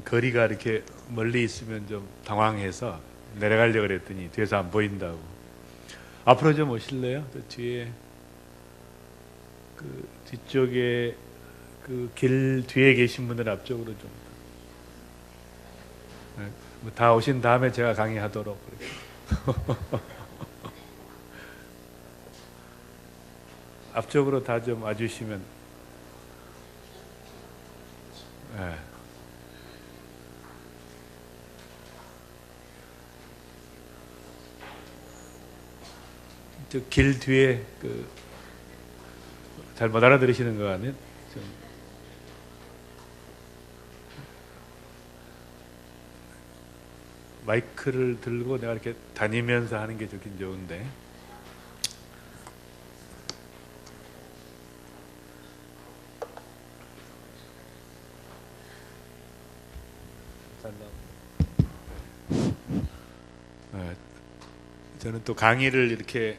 거리가 이렇게 멀리 있으면 좀 당황해서 내려가려고 그랬더니 뒤에서 안 보인다고. 앞으로 좀 오실래요? 저 뒤에 그 뒤쪽에 그 길 뒤에 계신 분들 앞쪽으로 좀. 네, 뭐다 오신 다음에 제가 강의하도록. 앞쪽으로 다 좀 와주시면. 네. 저 길 뒤에 그 잘 못 알아들으시는 거 같네요. 좀 마이크를 들고 내가 이렇게 다니면서 하는 게 좋긴 좋은데. 네, 저는 또 강의를 이렇게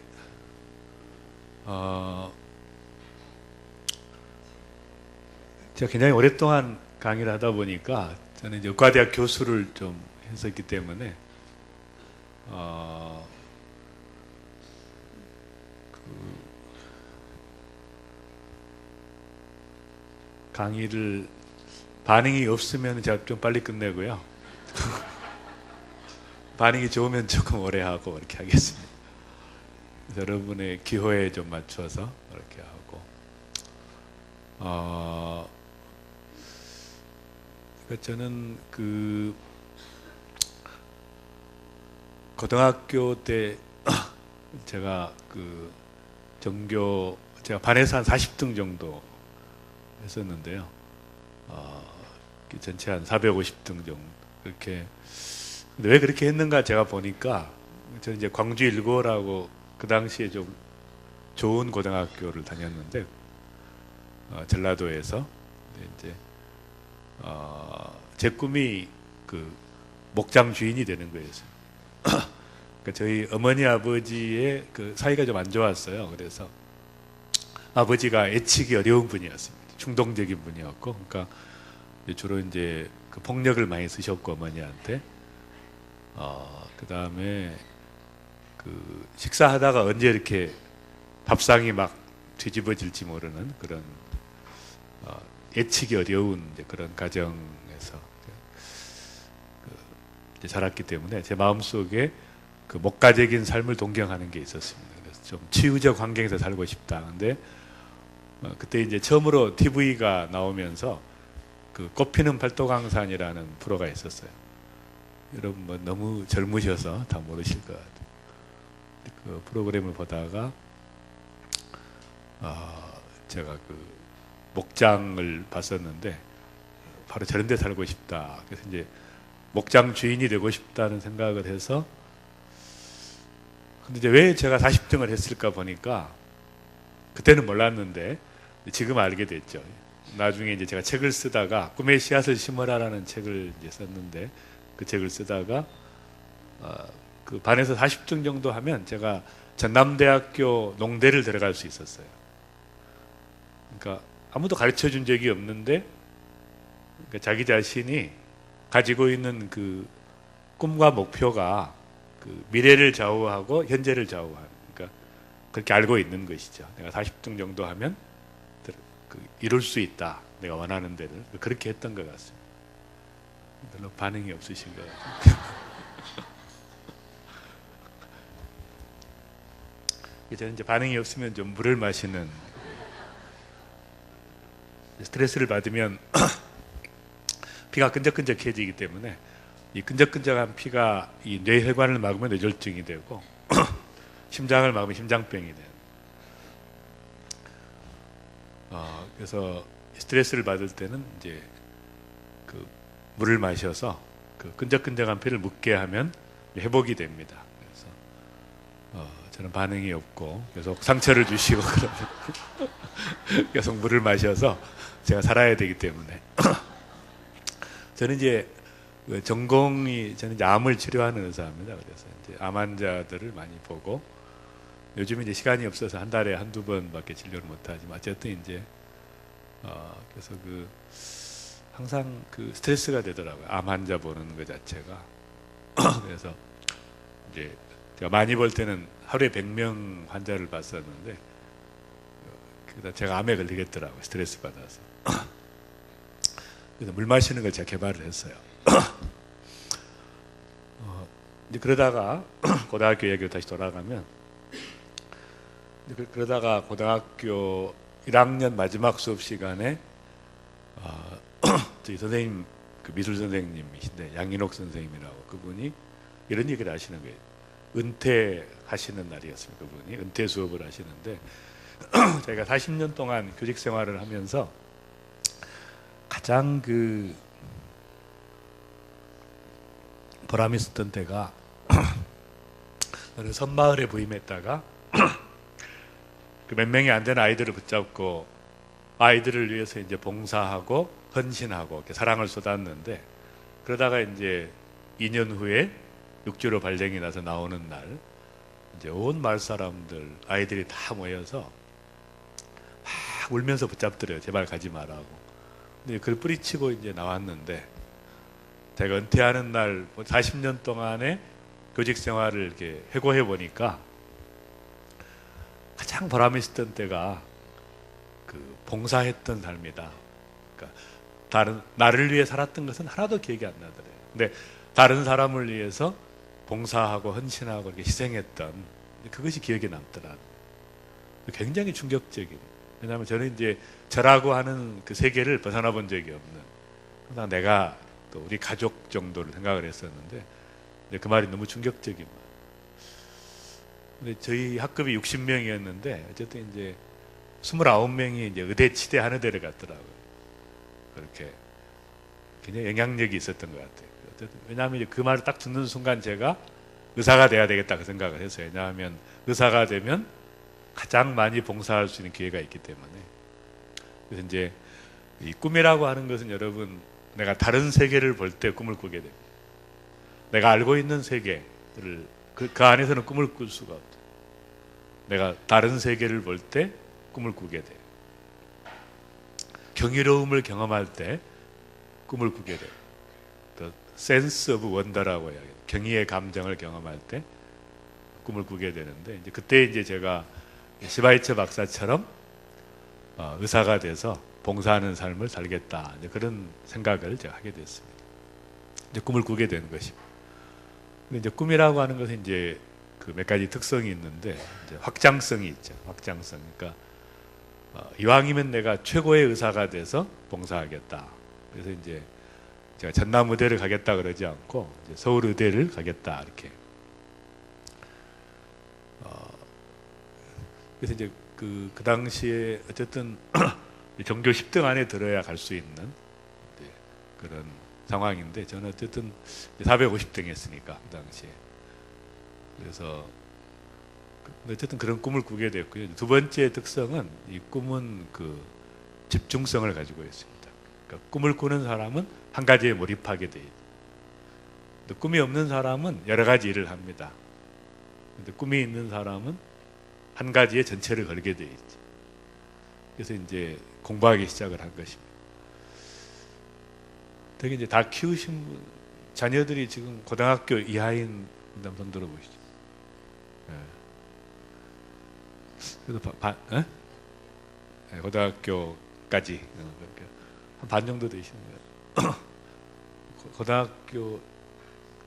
제가 굉장히 오랫동안 강의를 하다 보니까 저는 이제 의과대학 교수를 좀 했었기 때문에 강의를 반응이 없으면 제가 좀 빨리 끝내고요. 반응이 좋으면 조금 오래 하고 이렇게 하겠습니다. 여러분의 기호에 좀 맞춰서 이렇게 하고. 그러니까 저는 그 고등학교 때 제가 그 전교 제가 반에서 한 40등 정도 했었는데요. 전체 한 450등 정도 그렇게. 근데 왜 그렇게 했는가 제가 보니까 저는 이제 광주 일고라고 그 당시에 좀 좋은 고등학교를 다녔는데 전라도에서. 근데 이제 제 꿈이 그 목장 주인이 되는 거였어요. 그러니까 저희 어머니 아버지의 그 사이가 좀 안 좋았어요. 그래서 아버지가 애치기 어려운 분이었습니다. 충동적인 분이었고, 그러니까 주로 이제 그 폭력을 많이 쓰셨고 어머니한테. 그 다음에 그 식사하다가 언제 이렇게 밥상이 막 뒤집어질지 모르는 그런 예측이 어려운 이제 그런 가정에서 이제 자랐기 때문에 제 마음속에 그 목가적인 삶을 동경하는 게 있었습니다. 그래서 좀 치유적 환경에서 살고 싶다. 근데 그때 이제 처음으로 TV가 나오면서 그 꽃피는 팔도강산이라는 프로가 있었어요. 여러분 뭐 너무 젊으셔서 다 모르실 것 같아요. 그 프로그램을 보다가 제가 그 목장을 봤었는데 바로 저런 데 살고 싶다. 그래서 이제 목장 주인이 되고 싶다는 생각을 해서. 근데 이제 왜 제가 40등을 했을까 보니까 그때는 몰랐는데 지금 알게 됐죠. 나중에 이제 제가 책을 쓰다가 꿈의 씨앗을 심어라라는 책을 이제 썼는데 그 책을 쓰다가 그 반에서 40등 정도 하면 제가 전남대학교 농대를 들어갈 수 있었어요. 그러니까 아무도 가르쳐 준 적이 없는데 그러니까 자기 자신이 가지고 있는 그 꿈과 목표가 그 미래를 좌우하고 현재를 좌우하는, 그러니까 그렇게 알고 있는 것이죠. 내가 40등 정도 하면 이룰 수 있다. 내가 원하는 데를. 그렇게 했던 것 같습니다. 별로 반응이 없으신 것 같아요. 저는 이제 반응이 없으면 좀 물을 마시는. 스트레스를 받으면 피가 끈적끈적해지기 때문에 이 끈적끈적한 피가 이 뇌혈관을 막으면 뇌졸중이 되고 심장을 막으면 심장병이 돼요. 그래서 스트레스를 받을 때는 이제 그 물을 마셔서 그 끈적끈적한 피를 묻게 하면 회복이 됩니다. 그래서 저는 반응이 없고 계속 상처를 주시고 그러면 계속 물을 마셔서 제가 살아야 되기 때문에. 저는 이제 전공이 저는 이제 암을 치료하는 의사입니다. 그래서 이제 암 환자들을 많이 보고 요즘 이제 시간이 없어서 한 달에 한두 번밖에 진료를 못 하지만 어쨌든 이제 그래서 그 항상 그 스트레스가 되더라고요. 암 환자 보는 것 자체가. 그래서 이제 제가 많이 볼 때는 하루에 100명 환자를 봤었는데, 그러다 제가 암에 걸리겠더라고요. 스트레스 받아서. 그래서 물 마시는 걸 제가 개발을 했어요. 이제 그러다가 고등학교 얘기로 다시 돌아가면, 그러다가 고등학교 1학년 마지막 수업 시간에 저희 선생님, 그 미술 선생님이신데 양인옥 선생님이라고, 그분이 이런 얘기를 하시는 거예요. 은퇴하시는 날이었습니다. 그분이 은퇴 수업을 하시는데 저희가 40년 동안 교직 생활을 하면서 가장 그 보람이 있었던 때가 어느 섬마을에 부임했다가 그 몇 명이 안 되는 아이들을 붙잡고 아이들을 위해서 이제 봉사하고 헌신하고 이렇게 사랑을 쏟았는데, 그러다가 이제 2년 후에 육지로 발령이 나서 나오는 날 이제 온 마을 사람들 아이들이 다 모여서 막 울면서 붙잡더래요. 제발 가지 말라고. 근데 그걸 뿌리치고 이제 나왔는데, 제가 은퇴하는 날 40년 동안의 교직 생활을 이렇게 회고해 보니까 가장 보람이 있었던 때가 그 봉사했던 삶이다. 그러니까 나를 위해 살았던 것은 하나도 기억이 안 나더래요. 근데 다른 사람을 위해서 봉사하고 헌신하고 이렇게 희생했던 그것이 기억에 남더라. 굉장히 충격적인. 왜냐하면 저는 이제 저라고 하는 그 세계를 벗어나 본 적이 없는, 항상 내가 또 우리 가족 정도를 생각을 했었는데, 그 말이 너무 충격적인 말. 근데 저희 학급이 60명이었는데 어쨌든 이제 29명이 이제 의대 치대 한 의대를 갔더라고요. 그렇게 굉장히 영향력이 있었던 것 같아요. 어쨌든 왜냐하면 그 말을 딱 듣는 순간 제가 의사가 돼야 되겠다 그 생각을 했어요. 왜냐하면 의사가 되면 가장 많이 봉사할 수 있는 기회가 있기 때문에. 그래서 이제 이 꿈이라고 하는 것은 여러분, 내가 다른 세계를 볼 때 꿈을 꾸게 됩니다. 내가 알고 있는 세계를 그 안에서는 꿈을 꿀 수가 없죠. 내가 다른 세계를 볼 때 꿈을 꾸게 돼요. 경이로움을 경험할 때 꿈을 꾸게 돼요. The sense of wonder라고 해요. 경이의 감정을 경험할 때 꿈을 꾸게 되는데, 이제 그때 이제 제가 시바이처 박사처럼 의사가 돼서 봉사하는 삶을 살겠다, 이제 그런 생각을 제가 하게 됐습니다. 이제 꿈을 꾸게 되는 것입니다. 근데 이제 꿈이라고 하는 것은 이제 그 몇 가지 특성이 있는데, 이제 확장성이 있죠. 확장성. 그러니까 이왕이면 내가 최고의 의사가 돼서 봉사하겠다. 그래서 이제 제가 전남 의대를 가겠다 그러지 않고 이제 서울 의대를 가겠다 이렇게. 그래서 이제 그 당시에 어쨌든 전교 10등 안에 들어야 갈 수 있는 그런 상황인데, 저는 어쨌든 450등 했으니까 그 당시에. 그래서 어쨌든 그런 꿈을 꾸게 됐고요. 두 번째 특성은, 이 꿈은 그 집중성을 가지고 있습니다. 그러니까 꿈을 꾸는 사람은 한 가지에 몰입하게 돼 있고, 꿈이 없는 사람은 여러 가지 일을 합니다. 근데 꿈이 있는 사람은 한 가지에 전체를 걸게 돼 있죠. 그래서 이제 공부하기 시작을 한 것입니다. 되게 이제 다 키우신 분, 자녀들이 지금 고등학교 이하인 분들 손 들어보시죠. 네. 그래서 네, 고등학교까지 한 반 정도 되시는 거예요. 고등학교,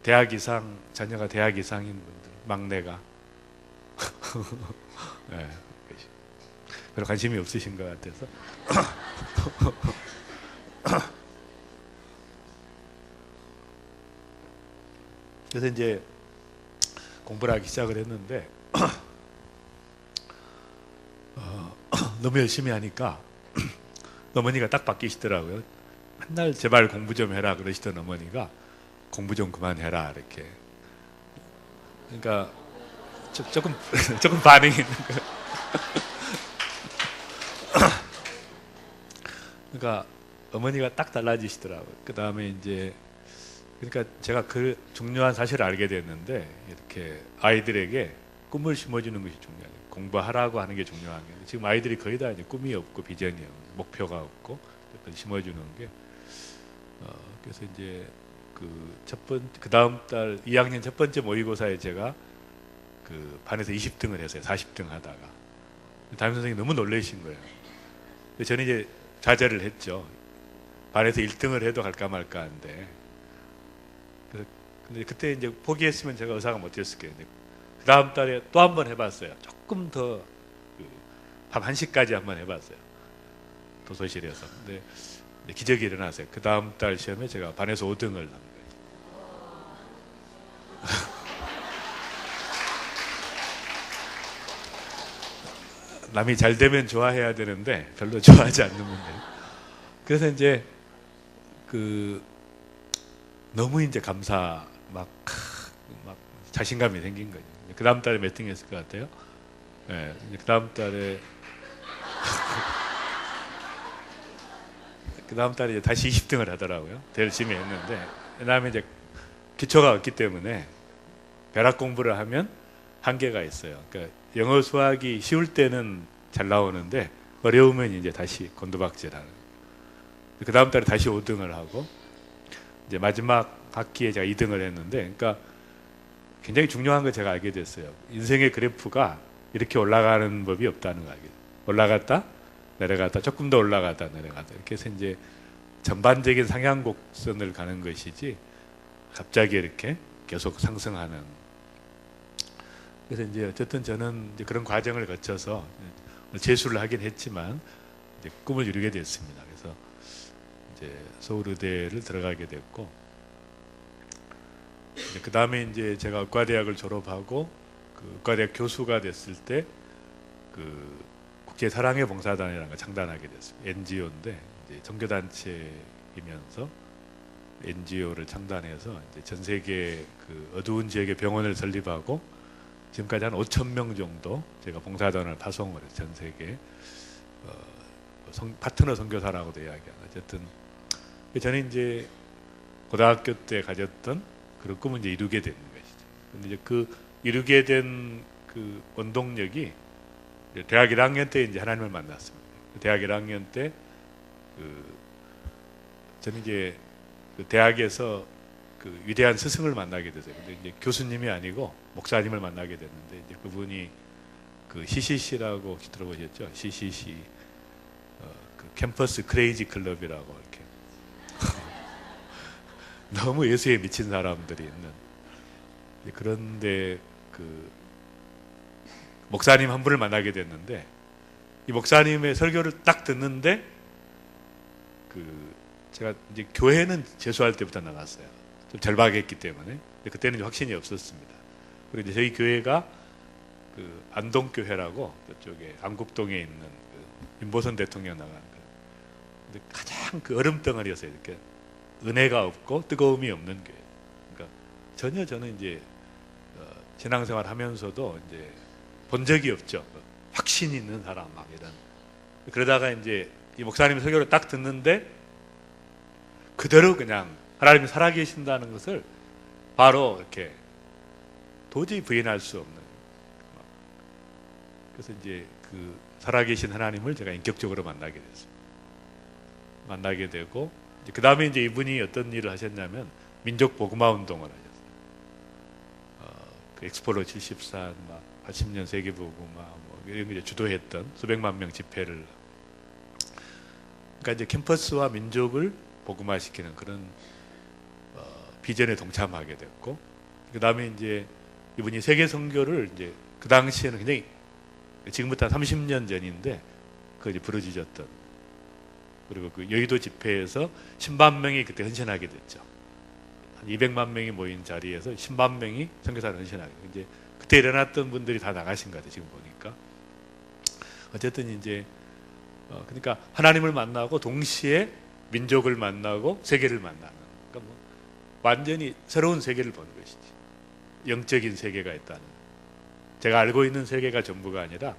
대학 이상, 자녀가 대학 이상인 분들, 막내가. 네. 별로 관심이 없으신 것 같아서. 그래서 이제 공부를 하기 시작을 했는데, 너무 열심히 하니까 어머니가 딱 바뀌시더라고요. 맨날 제발 공부 좀 해라 그러시던 어머니가 공부 좀 그만해라 이렇게. 그러니까 조금 반응이 있는 거예요. 그러니까 어머니가 딱 달라지시더라고요. 그 다음에 이제 그러니까 제가 그 중요한 사실을 알게 됐는데, 이렇게 아이들에게 꿈을 심어주는 것이 중요해요. 공부하라고 하는 게 중요한 게, 지금 아이들이 거의 다 이제 꿈이 없고 비전이 없고 목표가 없고 심어주는 게, 그래서 이제 그 다음 달 2학년 첫 번째 모의고사에 제가 그 반에서 20등을 했어요. 40등 하다가. 담임 선생님이 너무 놀라신 거예요. 저는 이제 좌절을 했죠. 반에서 1등을 해도 갈까 말까 한데. 근데 그때 이제 포기했으면 제가 의사가 못 됐을 거예요. 그 다음 달에 또 한 번 해봤어요. 조금 더 밤 1시까지 한 번 해봤어요. 도서실에서. 근데 기적이 일어났어요. 그 다음 달 시험에 제가 반에서 5등을 한 거예요. 남이 잘 되면 좋아해야 되는데 별로 좋아하지 않는 분들. 그래서 이제 너무 이제 막 자신감이 생긴 거죠. 그 다음 달에 몇 등 했을 것 같아요? 네, 그 다음 달에 그 다음 달에 다시 20등을 하더라고요. 더 열심히 했는데, 그 다음에 이제 기초가 없기 때문에 벼락 공부를 하면 한계가 있어요. 그러니까 영어 수학이 쉬울 때는 잘 나오는데 어려우면 이제 다시 곤두박질하는. 그 다음 달에 다시 5등을 하고 이제 마지막 학기에 제가 2등을 했는데, 그러니까 굉장히 중요한 걸 제가 알게 됐어요. 인생의 그래프가 이렇게 올라가는 법이 없다는 걸 알게 됐어요. 올라갔다 내려갔다 조금 더 올라갔다 내려갔다 이렇게 해서 이제 전반적인 상향곡선을 가는 것이지 갑자기 이렇게 계속 상승하는. 그래서 이제 어쨌든 저는 이제 그런 과정을 거쳐서 재수를 하긴 했지만 이제 꿈을 이루게 됐습니다. 그래서 이제 서울의대를 들어가게 됐고, 그 다음에 이제 제가 의과대학을 졸업하고 그 의과대학 교수가 됐을 때 그 국제 사랑의 봉사단이라는 걸 창단하게 됐습니다. NGO인데 이제 종교단체이면서 NGO를 창단해서 이제 전 세계 그 어두운 지역의 병원을 설립하고 지금까지 한 5천 명 정도 제가 봉사단을 파송을 해서 전 세계 파트너 선교사라고도 이야기하고, 어쨌든 저는 이제 고등학교 때 가졌던 그런 꿈을 이제 이루게 되는 것이죠. 근데 이제 그 이루게 된 그 원동력이 대학 1학년 때 이제 하나님을 만났습니다. 대학 1학년 때 저는 이제 그 대학에서 그 위대한 스승을 만나게 됐어요. 근데 이제 교수님이 아니고 목사님을 만나게 됐는데, 이제 그분이 그 CCC라고 혹시 들어보셨죠? CCC 그 캠퍼스 크레이지 클럽이라고 이렇게 너무 예수에 미친 사람들이 있는. 그런데 그 목사님 한 분을 만나게 됐는데, 이 목사님의 설교를 딱 듣는데 제가 이제 교회는 재수할 때부터 나갔어요. 좀 절박했기 때문에. 그때는 확신이 없었습니다. 그리고 이제 저희 교회가 그 안동교회라고 저쪽에 안국동에 있는 그 윤보선 대통령 나간 거. 근데 가장 그 얼음덩어리였어요. 이렇게 은혜가 없고 뜨거움이 없는 교회. 그러니까 전혀 저는 이제 신앙생활 하면서도 이제 본 적이 없죠. 확신 있는 사람 막 이런. 그러다가 이제 이 목사님 설교를 딱 듣는데 그대로 그냥 하나님이 살아계신다는 것을 바로 이렇게 도저히 부인할 수 없는. 그래서 이제 그 살아계신 하나님을 제가 인격적으로 만나게 됐습니다. 만나게 되고, 그 다음에 이제 이분이 어떤 일을 하셨냐면 민족 복음화 운동을 하셨어요. 그 엑스폴로 74, 80년 세계 복음화 뭐 이런 걸 주도했던 수백만 명 집회를. 그러니까 이제 캠퍼스와 민족을 복음화시키는 그런 비전에 동참하게 됐고, 그 다음에 이제 이분이 세계 선교를 이제 그 당시에는 굉장히 지금부터 한 30년 전인데 그 이제 부르짖었던, 그리고 그 여의도 집회에서 10만 명이 그때 헌신하게 됐죠. 한 200만 명이 모인 자리에서 10만 명이 선교사를 헌신하게. 이제 그때 일어났던 분들이 다 나가신 것 같아요. 지금 보니까. 어쨌든 이제 그러니까 하나님을 만나고 동시에 민족을 만나고 세계를 만나는. 그러니까 뭐 완전히 새로운 세계를 보는 것이지. 영적인 세계가 있다는. 제가 알고 있는 세계가 전부가 아니라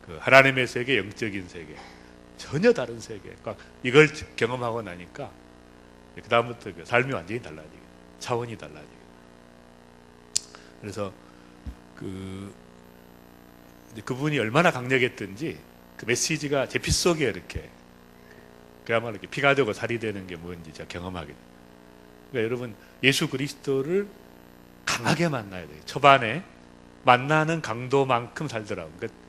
그 하나님의 세계, 영적인 세계. 전혀 다른 세계. 그러니까 이걸 경험하고 나니까 그 다음부터 그 삶이 완전히 달라지게, 차원이 달라지게. 그래서 그분이 얼마나 강력했든지 그 메시지가 제 피 속에 이렇게 그야말로 이렇게 피가 되고 살이 되는 게 뭔지 제가 경험하게 돼요. 그러니까 여러분 예수 그리스도를 강하게 만나야 돼요. 초반에 만나는 강도만큼 살더라고요. 그러니까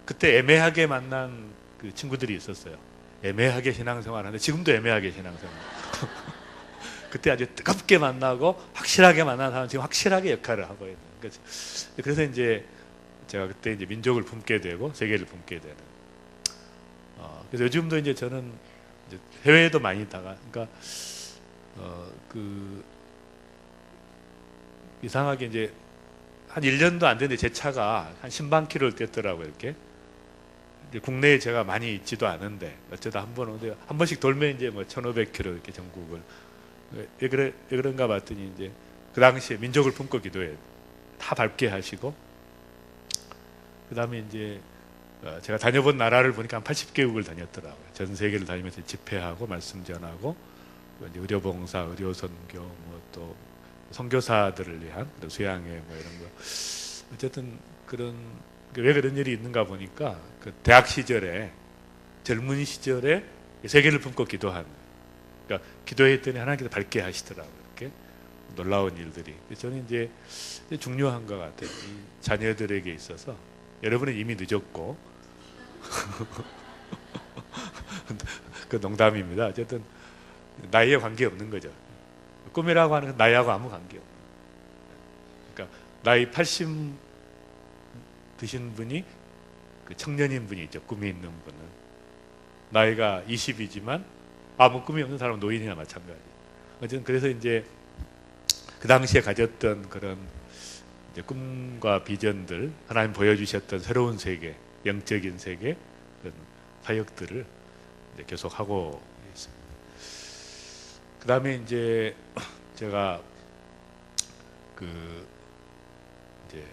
그때 애매하게 만난 그 친구들이 있었어요. 애매하게 신앙생활하는데 지금도 애매하게 신앙생활. 그때 아주 뜨겁게 만나고 확실하게 만난 사람은 지금 확실하게 역할을 하고 있는. 그래서 이제 제가 그때 이제 민족을 품게 되고 세계를 품게 되는. 그래서 요즘도 이제 저는 이제 해외에도 많이 있다가, 그러니까 이상하게 이제 한 1년도 안 됐는데 제 차가 한 10만 킬로를 뗐더라고요. 이렇게. 이제 국내에 제가 많이 있지도 않은데 어쩌다 한 번 오는데 한 번씩 돌면 이제 뭐 1,500킬로 이렇게 전국을. 왜 그런가 봤더니 이제 그 당시에 민족을 품고 기도해 다 밟게 하시고, 그 다음에 이제 제가 다녀본 나라를 보니까 한 80개국을 다녔더라고요. 전 세계를 다니면서 집회하고 말씀 전하고 이제 의료봉사, 의료선교, 뭐 또 선교사들을 위한 수양회 뭐 이런 거. 어쨌든 왜 그런 일이 있는가 보니까 그 대학 시절에 젊은 시절에 세계를 품고 기도한. 그러니까 기도했더니 하나님께서 밝게 하시더라고요. 이렇게 놀라운 일들이. 저는 이제 중요한 것 같아요. 이 자녀들에게 있어서 여러분은 이미 늦었고 그 농담입니다. 어쨌든 나이에 관계 없는 거죠. 꿈이라고 하는 건 나이하고 아무 관계 없는. 그러니까 나이 80 드신 분이 그 청년인 분이 있죠. 꿈이 있는 분은 나이가 20이지만 아무 꿈이 없는 사람은 노인이나 마찬가지. 어쨌든 그래서 이제 그 당시에 가졌던 그런 이제 꿈과 비전들, 하나님 보여주셨던 새로운 세계, 영적인 세계, 그런 사역들을 이제 계속 하고 있습니다. 그 다음에 이제 제가 이제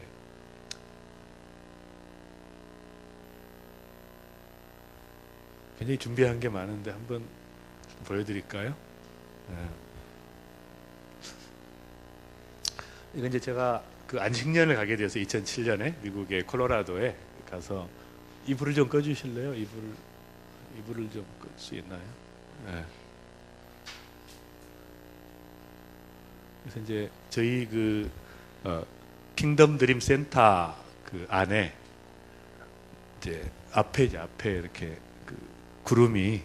굉장히 준비한 게 많은데 한번 보여드릴까요? 네. 이건 이제 제가 그 안식년을 가게 돼서 2007년에 미국의 콜로라도에 가서 이불을 좀 꺼주실래요? 이불을 좀 끌 수 있나요? 네. 그래서 이제 저희 킹덤 드림 센터 그 안에 이제 앞에 이렇게 그 구름이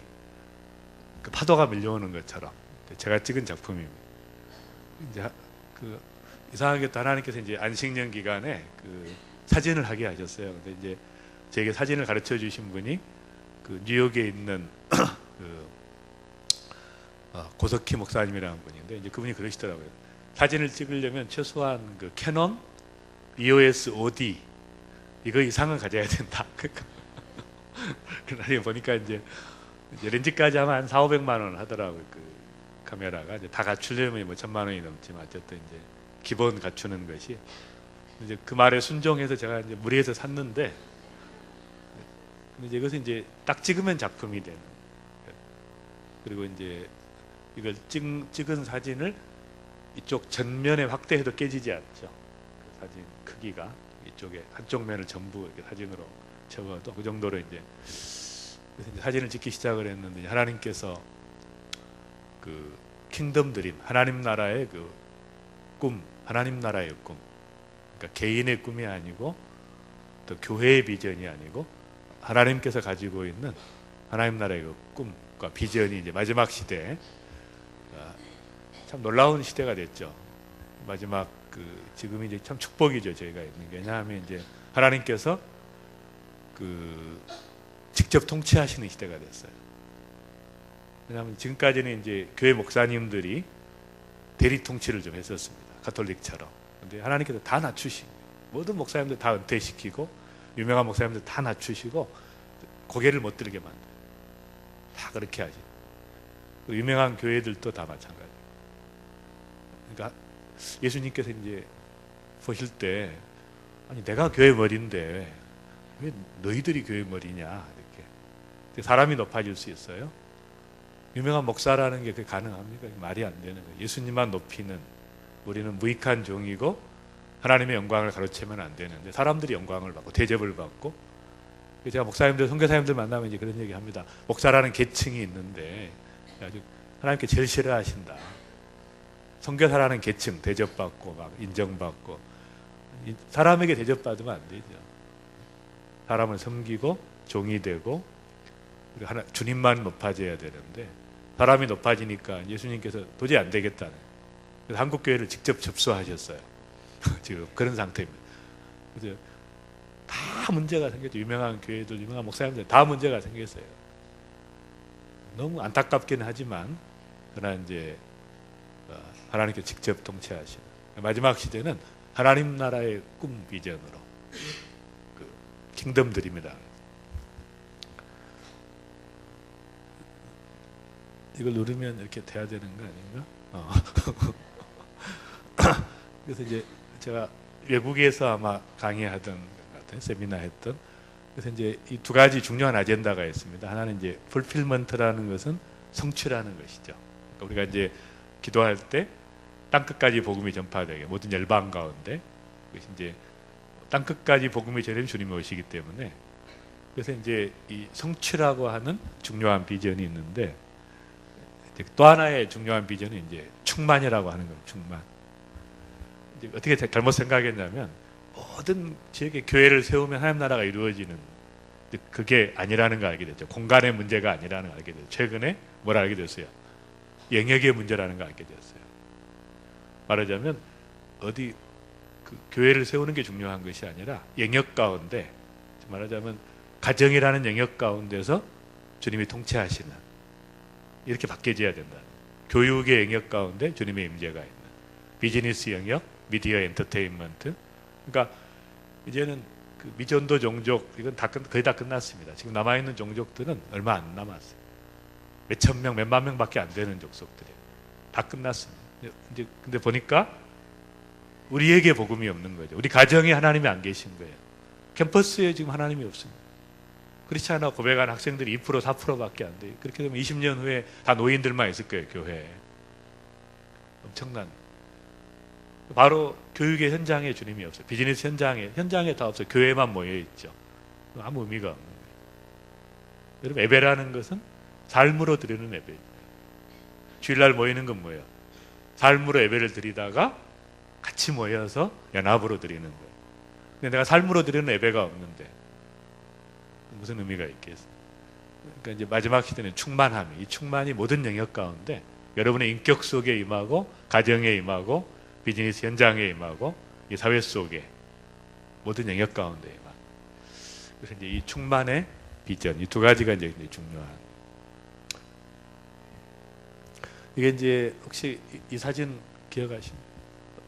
그 파도가 밀려오는 것처럼 제가 찍은 작품입니다. 이제 이상하게 또 하나님께서 이제 안식년 기간에 그 사진을 하게 하셨어요. 근데 이제 저에게 사진을 가르쳐 주신 분이 그 뉴욕에 있는 고석희 목사님이라는 분인데 이제 그분이 그러시더라고요. 사진을 찍으려면 최소한 그 캐논 EOS 5D 이거 이상은 가져야 된다. 그러니까 보니까 이제 렌즈까지 하면 한 4,500만 원 하더라고요. 그 카메라가 이제 다 갖추려면 뭐 1,000만 원이 넘지만 어쨌든 이제 기본 갖추는 것이 이제 그 말에 순종해서 제가 이제 무리해서 샀는데, 근데 이제 이것은 이제 딱 찍으면 작품이 되는. 그리고 이제 이걸 찍은 사진을 이쪽 전면에 확대해도 깨지지 않죠. 그 사진 크기가 이쪽에 한쪽 면을 전부 이렇게 사진으로 적어도 그 정도로 이제 그래서 이제 사진을 찍기 시작을 했는데 하나님께서 그 킹덤 드림 하나님 나라의 그 꿈, 하나님 나라의 꿈, 그러니까 개인의 꿈이 아니고 또 교회의 비전이 아니고 하나님께서 가지고 있는 하나님 나라의 그 꿈과 비전이 이제 마지막 시대에 참 놀라운 시대가 됐죠. 마지막 지금이 이제 참 축복이죠. 저희가 있는 게. 왜냐하면 이제 하나님께서 직접 통치하시는 시대가 됐어요. 왜냐하면 지금까지는 이제 교회 목사님들이 대리 통치를 좀 했었습니다. 가톨릭처럼. 근데 하나님께서 다 낮추시고 모든 목사님들 다 은퇴시키고 유명한 목사님들 다 낮추시고 고개를 못 들게 만들어요. 다 그렇게 하죠. 유명한 교회들도 다 마찬가지. 그러니까 예수님께서 이제 보실 때 아니 내가 교회 머리인데 왜 너희들이 교회 머리냐 이렇게 사람이 높아질 수 있어요? 유명한 목사라는 게 그게 가능합니까? 말이 안 되는 거예요. 예수님만 높이는 우리는 무익한 종이고 하나님의 영광을 가로채면 안 되는데 사람들이 영광을 받고 대접을 받고 제가 목사님들, 선교사님들 만나면 이제 그런 얘기 합니다. 목사라는 계층이 있는데 아주 하나님께 제일 싫어하신다. 선교사라는 계층 대접받고 막 인정받고, 사람에게 대접받으면 안 되죠. 사람을 섬기고 종이 되고 주님만 높아져야 되는데, 사람이 높아지니까 예수님께서 도저히 안 되겠다는, 그래서 한국 교회를 직접 접수하셨어요. 지금 그런 상태입니다. 그래서 다 문제가 생겼죠. 유명한 교회들, 유명한 목사님들 다 문제가 생겼어요. 너무 안타깝긴 하지만, 그러나 이제 하나님께 직접 통치하시는 마지막 시대는 하나님 나라의 꿈 비전으로 그 킹덤들입니다. 이걸 누르면 이렇게 돼야 되는 거 아닌가? 그래서 이제 제가 외국에서 아마 강의하던 것 같아요. 세미나 했던. 그래서 이제 이 두 가지 중요한 아젠다가 있습니다. 하나는 이제 풀필먼트라는 것은 성취라는 것이죠. 그러니까 우리가 이제 기도할 때 땅끝까지 복음이 전파되게, 모든 열방 가운데, 그것이 이제 땅끝까지 복음이 전해면 주님이 오시기 때문에, 그래서 이제 이 성취라고 하는 중요한 비전이 있는데, 또 하나의 중요한 비전은 이제 충만이라고 하는 겁니다. 충만. 이제 어떻게 잘못 생각했냐면, 모든 지역에 교회를 세우면 하나님 나라가 이루어지는, 그게 아니라는 걸 알게 됐죠. 공간의 문제가 아니라는 걸 알게 됐죠. 최근에 뭘 알게 됐어요? 영역의 문제라는 걸 알게 됐어요. 말하자면 어디 그 교회를 세우는 게 중요한 것이 아니라 영역 가운데, 말하자면 가정이라는 영역 가운데서 주님이 통치하시는, 이렇게 바뀌어져야 된다. 교육의 영역 가운데 주님의 임재가 있는, 비즈니스 영역, 미디어 엔터테인먼트. 그러니까 이제는 그 미전도 종족, 이건 거의 다 끝났습니다. 지금 남아있는 종족들은 얼마 안 남았어요. 몇천 명, 몇만 명밖에 안 되는 족속들이에요. 다 끝났습니다. 이제 근데 보니까 우리에게 복음이 없는 거죠. 우리 가정에 하나님이 안 계신 거예요. 캠퍼스에 지금 하나님이 없습니다. 크리스찬화 고백한 학생들이 2%, 4%밖에 안 돼요. 그렇게 되면 20년 후에 다 노인들만 있을 거예요, 교회에. 엄청난. 바로 교육의 현장에 주님이 없어요. 비즈니스 현장에 다 없어요. 교회만 모여 있죠. 아무 의미가 없는 거예요. 여러분, 예배라는 것은 삶으로 드리는 예배. 주일날 모이는 건 뭐예요? 삶으로 예배를 드리다가 같이 모여서 연합으로 드리는 거예요. 근데 내가 삶으로 드리는 예배가 없는데 무슨 의미가 있겠어요? 그러니까 이제 마지막 시대는 충만함이, 이 충만이 모든 영역 가운데 여러분의 인격 속에 임하고, 가정에 임하고, 비즈니스 현장에 임하고, 이 사회 속에 모든 영역 가운데 임하고. 그래서 이제 이 충만의 비전, 이 두 가지가 이제 중요한. 이게 이제 혹시 이 사진 기억하십니까?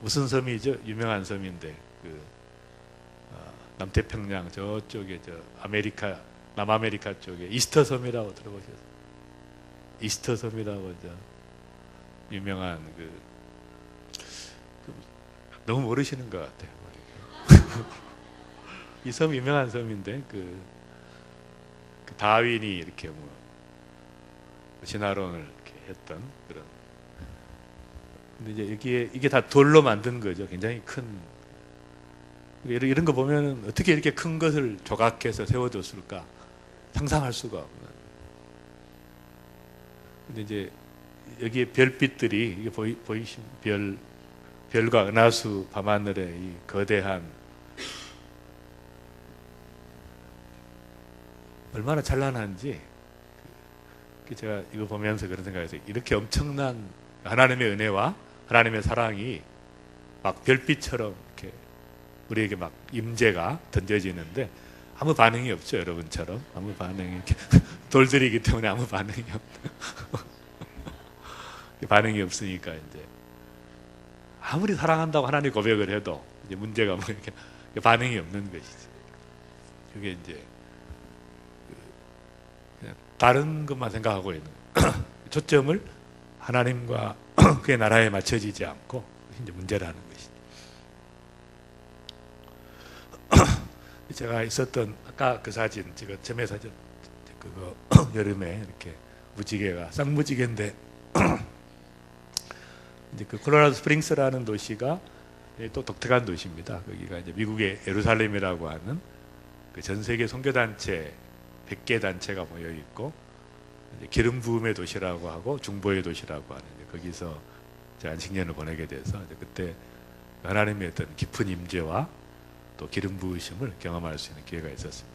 무슨 섬이죠? 유명한 섬인데, 남태평양 저쪽에 남아메리카 쪽에 이스터 섬이라고 들어보셨어요? 이스터 섬이라고 유명한 너무 모르시는 것 같아요. 이 섬 유명한 섬인데 그 다윈이 이렇게 진화론을 이렇게 했던 그런. 근데 이제 이게 다 돌로 만든 거죠. 굉장히 큰. 이런 거 보면 어떻게 이렇게 큰 것을 조각해서 세워뒀을까 상상할 수가 없는. 근데 이제 여기에 별빛들이, 이게 보이신 별과 은하수 밤하늘의 이 거대한, 얼마나 찬란한지 제가 이거 보면서 그런 생각했어요. 이렇게 엄청난 하나님의 은혜와 하나님의 사랑이 막 별빛처럼 이렇게 우리에게 막 임재가 던져지는데 아무 반응이 없죠. 여러분처럼 아무 반응이, 돌들이기 때문에 아무 반응이 없다. 반응이 없으니까 이제 아무리 사랑한다고 하나님 고백을 해도 이제 문제가 뭐 이렇게 반응이 없는 것이죠. 그게 이제 그냥 다른 것만 생각하고 있는 거예요. 초점을 하나님과 그의 나라에 맞춰지지 않고, 이제 문제라는 것이죠. 제가 있었던 아까 그 사진, 제가 점의 사진, 그거 여름에 이렇게 무지개가 쌍무지개인데 이제 그 콜로라도 스프링스라는 도시가 또 독특한 도시입니다. 거기가 이제 미국의 예루살렘이라고 하는 그 전 세계 선교단체 100개 단체가 모여 있고 기름 부음의 도시라고 하고 중보의 도시라고 하는 거기서 제가 안식년을 보내게 돼서 그때 하나님의 어떤 깊은 임재와 또 기름 부으심을 경험할 수 있는 기회가 있었습니다.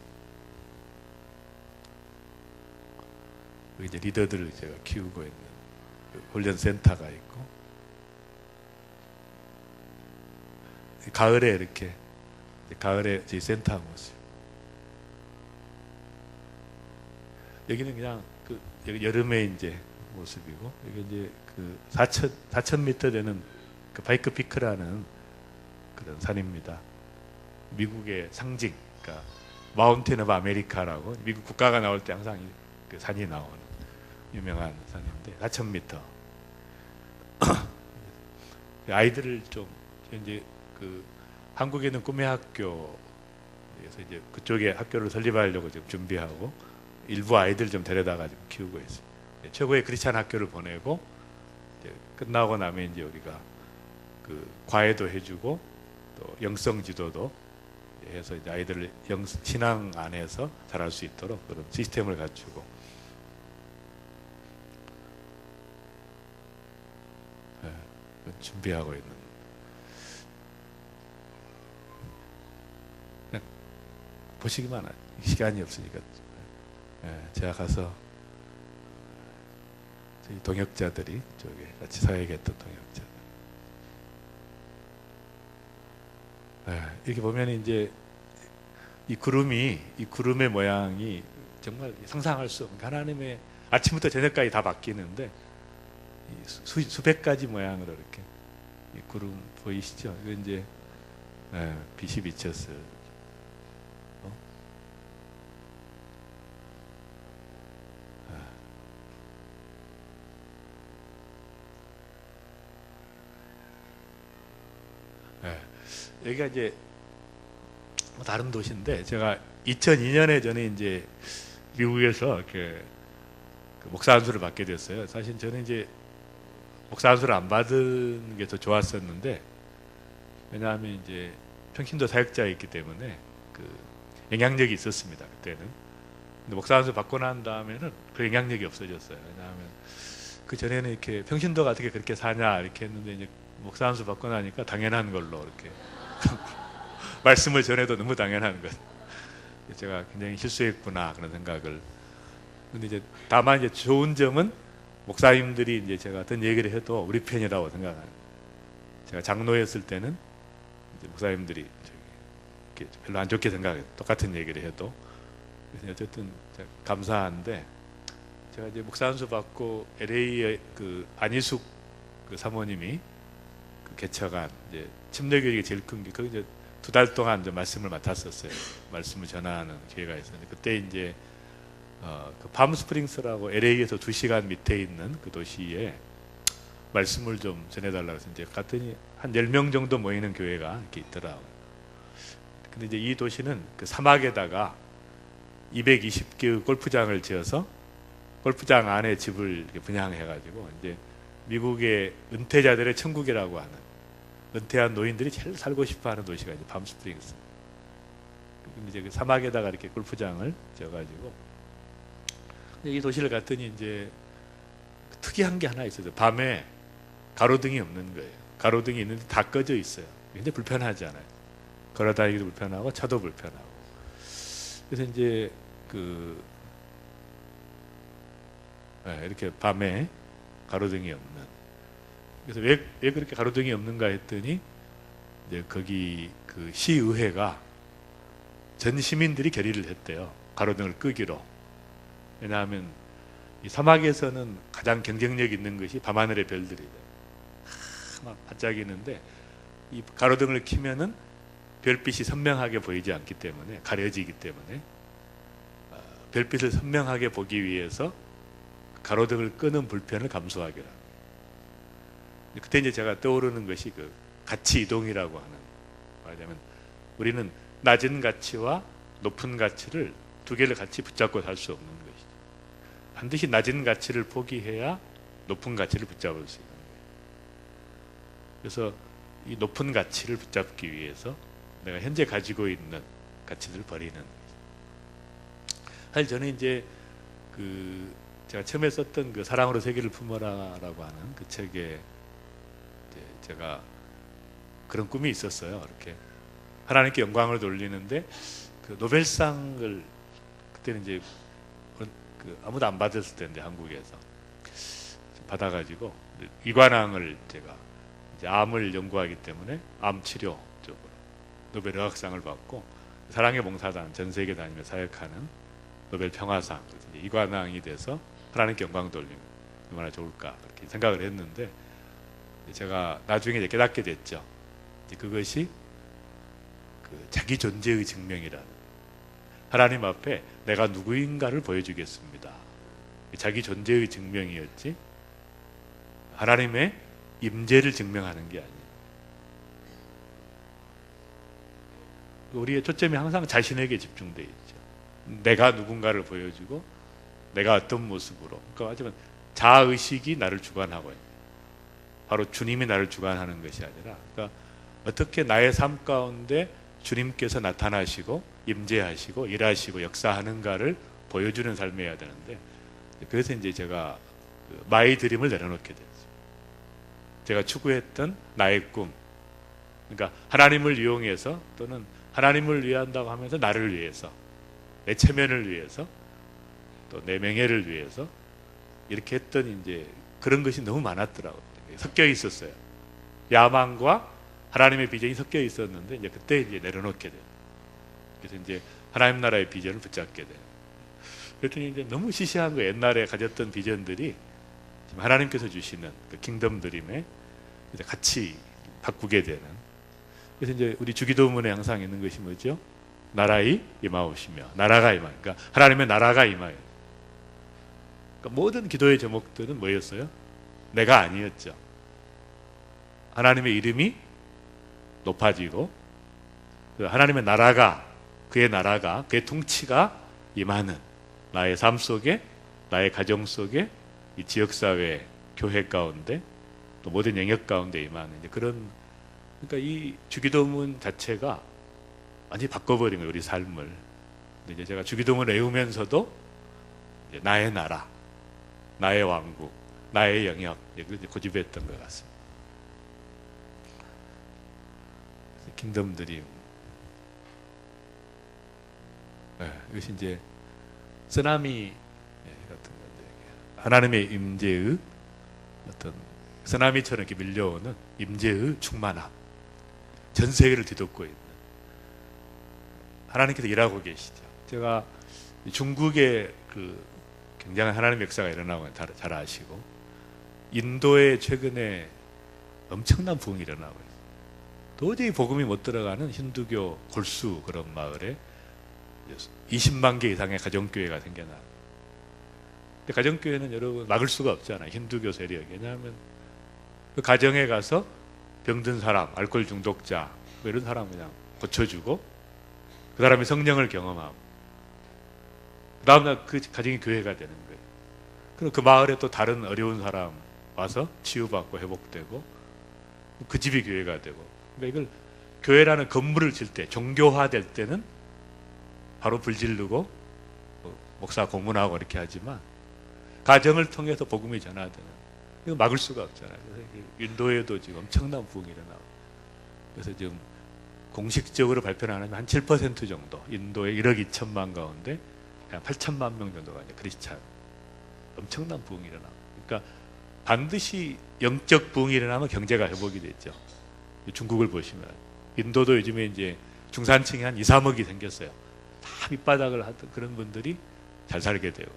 이제 리더들을 제가 키우고 있는 훈련 센터가 있고 가을에 이렇게 가을에 저희 센터 모습. 여기는 그냥 그 여름에 이제 모습이고 여기 이제 그 4,000m 되는 그 바이크 피크라는 그런 산입니다. 미국의 상징, 그러니까 마운틴 오브 아메리카라고 미국 국가가 나올 때 항상 그 산이 나오는 유명한 산인데 4,000m. 아이들을 좀 이제 그 한국에 있는 꿈의 학교에서 이제 그쪽에 학교를 설립하려고 지금 준비하고 일부 아이들 좀 데려다가 지금 키우고 있어요. 최고의 크리스찬 학교를 보내고 이제 끝나고 나면 이제 우리가 그 과외도 해주고 또 영성 지도도 해서 이제 아이들을 신앙 안에서 잘할 수 있도록 그런 시스템을 갖추고 준비하고 있는. 그냥 보시기만 하죠. 시간이 없으니까. 제가 가서 저희 동역자들이 저기 같이 사역했던 동역자들. 이렇게 보면 이제 이 구름의 모양이 정말 상상할 수 없는 하나님의 아침부터 저녁까지 다 바뀌는데 수백 가지 모양으로 이렇게 이 구름 보이시죠? 이거 이제 빛이 비쳤어요. 여기가 이제 다른 도시인데 제가 2002년에 저는 이제 미국에서 이렇게 그 목사 안수를 받게 됐어요. 사실 저는 이제 목사 안수를 안 받은 게 더 좋았었는데 왜냐하면 이제 평신도 사역자였기 때문에 그 영향력이 있었습니다. 그때는. 근데 목사 안수 받고 난 다음에는 그 영향력이 없어졌어요. 왜냐하면 그 전에는 이렇게 평신도가 어떻게 그렇게 사냐 이렇게 했는데 이제 목사 안수 받고 나니까 당연한 걸로 이렇게 말씀을 전해도 너무 당연한 것. 제가 굉장히 실수했구나 그런 생각을. 근데 이제 다만 이제 좋은 점은 목사님들이 이제 제가 어떤 얘기를 해도 우리 편이라고 생각하는. 제가 장로였을 때는 이제 목사님들이 이렇게 별로 안 좋게 생각해요. 똑같은 얘기를 해도. 그래서 어쨌든 감사한데 제가 이제 목사 안수 받고 LA의 그 안희숙 그 사모님이 그 개척한 이제 침례교육이 제일 큰 게 그 이제 2달 동안 이제 말씀을 맡았었어요. 말씀을 전하는 기회가 있었는데 그때 이제 그 팜스프링스라고 LA에서 2시간 밑에 있는 그 도시에 말씀을 좀 전해달라고 해서 이제 갔더니 한 10명 정도 모이는 교회가 이렇게 있더라고요. 근데 이제 이 도시는 그 사막에다가 220개의 골프장을 지어서 골프장 안에 집을 이렇게 분양해가지고 이제 미국의 은퇴자들의 천국이라고 하는 은퇴한 노인들이 제일 살고 싶어하는 도시가 이제 팜스프링스. 이제 그 사막에다가 이렇게 골프장을 지어가지고 이 도시를 갔더니 이제 특이한 게 하나 있어요. 밤에 가로등이 없는 거예요. 가로등이 있는데 다 꺼져 있어요. 굉장히 불편하잖아요. 걸어다니기도 불편하고 차도 불편하고. 그래서 이제 이렇게 밤에 가로등이 없는. 그래서 왜 그렇게 가로등이 없는가 했더니 이제 거기 그 시의회가 전 시민들이 결의를 했대요. 가로등을 끄기로. 왜냐하면 이 사막에서는 가장 경쟁력 있는 것이 밤하늘의 별들이에요. 막 반짝이는데 이 가로등을 켜면은 별빛이 선명하게 보이지 않기 때문에 가려지기 때문에 별빛을 선명하게 보기 위해서 가로등을 끄는 불편을 감수하기로 합니다. 그때 이제 제가 떠오르는 것이 그 가치 이동이라고 하는, 말하자면 우리는 낮은 가치와 높은 가치를 두 개를 같이 붙잡고 살 수 없는 것이죠. 반드시 낮은 가치를 포기해야 높은 가치를 붙잡을 수 있는 거예요. 그래서 이 높은 가치를 붙잡기 위해서 내가 현재 가지고 있는 가치들을 버리는 거죠. 사실 저는 이제 그 제가 처음에 썼던 그 사랑으로 세계를 품어라라고 하는 그 책에 이제 제가 그런 꿈이 있었어요. 이렇게 하나님께 영광을 돌리는데 그 노벨상을 그때는 이제 그 아무도 안 받았을 때인데 한국에서 받아가지고 이관왕을 제가 이제 암을 연구하기 때문에 암 치료 쪽으로 노벨 의학상을 받고 사랑의 봉사단 전 세계 다니며 사역하는 노벨 평화상 이관왕이 돼서 하나님께 영광 돌리면 얼마나 좋을까 그렇게 생각을 했는데 제가 나중에 이제 깨닫게 됐죠. 그것이 그 자기 존재의 증명이라는 하나님 앞에 내가 누구인가를 보여주겠습니다. 자기 존재의 증명이었지 하나님의 임재를 증명하는 게 아니에요. 우리의 초점이 항상 자신에게 집중되어 있죠. 내가 누군가를 보여주고 내가 어떤 모습으로 그러니까 하지만 자아의식이 나를 주관하고 있는 바로 주님이 나를 주관하는 것이 아니라 그러니까 어떻게 나의 삶 가운데 주님께서 나타나시고 임재하시고 일하시고 역사하는가를 보여주는 삶이어야 되는데 그래서 이제 제가 그 마이 드림을 내려놓게 됐어요. 제가 추구했던 나의 꿈 그러니까 하나님을 이용해서 또는 하나님을 위한다고 하면서 나를 위해서 내 체면을 위해서 또 내 명예를 위해서 이렇게 했던 이제 그런 것이 너무 많았더라고요. 섞여 있었어요. 야망과 하나님의 비전이 섞여 있었는데 이제 그때 이제 내려놓게 돼요. 그래서 이제 하나님 나라의 비전을 붙잡게 돼요. 그랬더니 이제 너무 시시한 거 옛날에 가졌던 비전들이 지금 하나님께서 주시는 그 킹덤 드림에 이제 같이 바꾸게 되는. 그래서 이제 우리 주기도문에 항상 있는 것이 뭐죠? 나라의 임하오시며 나라가 임하. 그러니까 하나님의 나라가 임하여. 그러니까 모든 기도의 제목들은 뭐였어요? 내가 아니었죠. 하나님의 이름이 높아지고 하나님의 나라가 그의 나라가 그의 통치가 임하는 나의 삶 속에 나의 가정 속에 이 지역사회 교회 가운데 또 모든 영역 가운데 임하는 이제 그런 그러니까 이 주기도문 자체가 완전히 바꿔버린 거예요. 우리 삶을. 근데 이제 제가 주기도문을 외우면서도 이제 나의 나라 나의 왕국 나의 영역 이걸 고집했던 것 같습니다. 킹덤 드림. 네, 이것이 이제 쓰나미 같은 건데 하나님의 임재의 어떤 쓰나미처럼 이렇게 밀려오는 임재의 충만함. 전 세계를 뒤덮고 있는 하나님께서 일하고 계시죠. 제가 중국의 그 굉장한 하나님의 역사가 일어나고 잘 아시고 인도에 최근에 엄청난 부흥이 일어나고 있어요. 도저히 복음이 못 들어가는 힌두교 골수 그런 마을에 20만 개 이상의 가정교회가 생겨나. 근데 가정교회는 여러분 막을 수가 없잖아요. 힌두교 세력. 왜냐하면 그 가정에 가서 병든 사람, 알코올 중독자 이런 사람 그냥 고쳐주고 그 사람이 성령을 경험하고 그 다음날 그 가정이 교회가 되는 거예요. 그럼 그 마을에 또 다른 어려운 사람 와서 치유받고 회복되고 그 집이 교회가 되고 그러니까 이걸 교회라는 건물을 질 때 종교화될 때는 바로 불 지르고 목사 고문하고 이렇게 하지만 가정을 통해서 복음이 전하되는 이거 막을 수가 없잖아요. 그래서 인도에도 지금 엄청난 부흥이 일어나고 그래서 지금 공식적으로 발표를 안 하면 한 7% 정도 인도의 1억 2천만 가운데 한 8천만 명 정도가 이제 크리스찬 엄청난 부흥이 일어나고 그러니까 반드시 영적 부흥이 일어나면 경제가 회복이 됐죠. 중국을 보시면 인도도 요즘에 이제 중산층이 한 2, 3억이 생겼어요. 다 밑바닥을 하던 그런 분들이 잘 살게 되고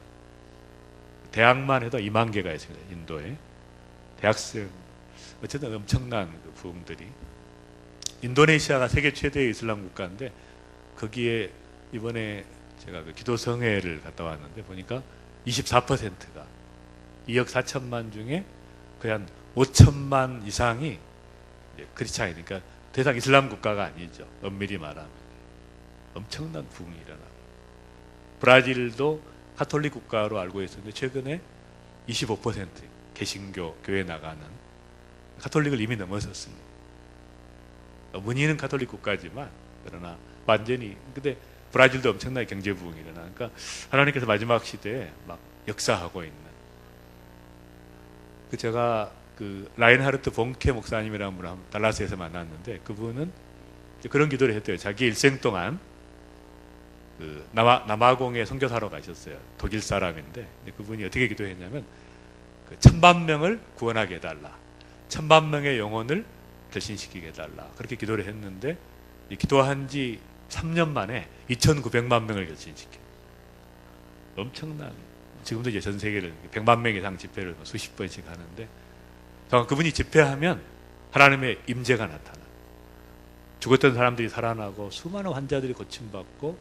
대학만 해도 2만 개가 있습니다. 인도에 대학생 어쨌든 엄청난 그 부흥들이 인도네시아가 세계 최대의 이슬람 국가인데 거기에 이번에 제가 그 기도성회를 갔다 왔는데 보니까 24%가 2억 4천만 중에 거의 한 5천만 이상이 크리스찬이니까 더 이상 이슬람 국가가 아니죠. 엄밀히 말하면 엄청난 부흥이 일어나고 브라질도 카톨릭 국가로 알고 있었는데 최근에 25% 개신교 교회 나가는 카톨릭을 이미 넘어섰습니다. 문의는 카톨릭 국가지만 그러나 완전히 근데 브라질도 엄청나게 경제 부흥이 일어나. 그러니까 하나님께서 마지막 시대에 막 역사하고 있는. 그 제가 그 라인하르트 본케 목사님이라는 분을 달라스에서 만났는데 그분은 그런 기도를 했대요. 자기 일생 동안 그 남아공에 선교사로 가셨어요. 독일 사람인데 그분이 어떻게 기도했냐면 그 1000만 명을 구원하게 해달라. 1000만 명의 영혼을 결신시키게 해달라. 그렇게 기도를 했는데 기도한 지 3년 만에 2900만 명을 결신시켜. 엄청난. 지금도 이제 전 세계를 100만 명 이상 집회를 수십 번씩 하는데 그분이 집회하면 하나님의 임재가 나타나. 죽었던 사람들이 살아나고 수많은 환자들이 고침받고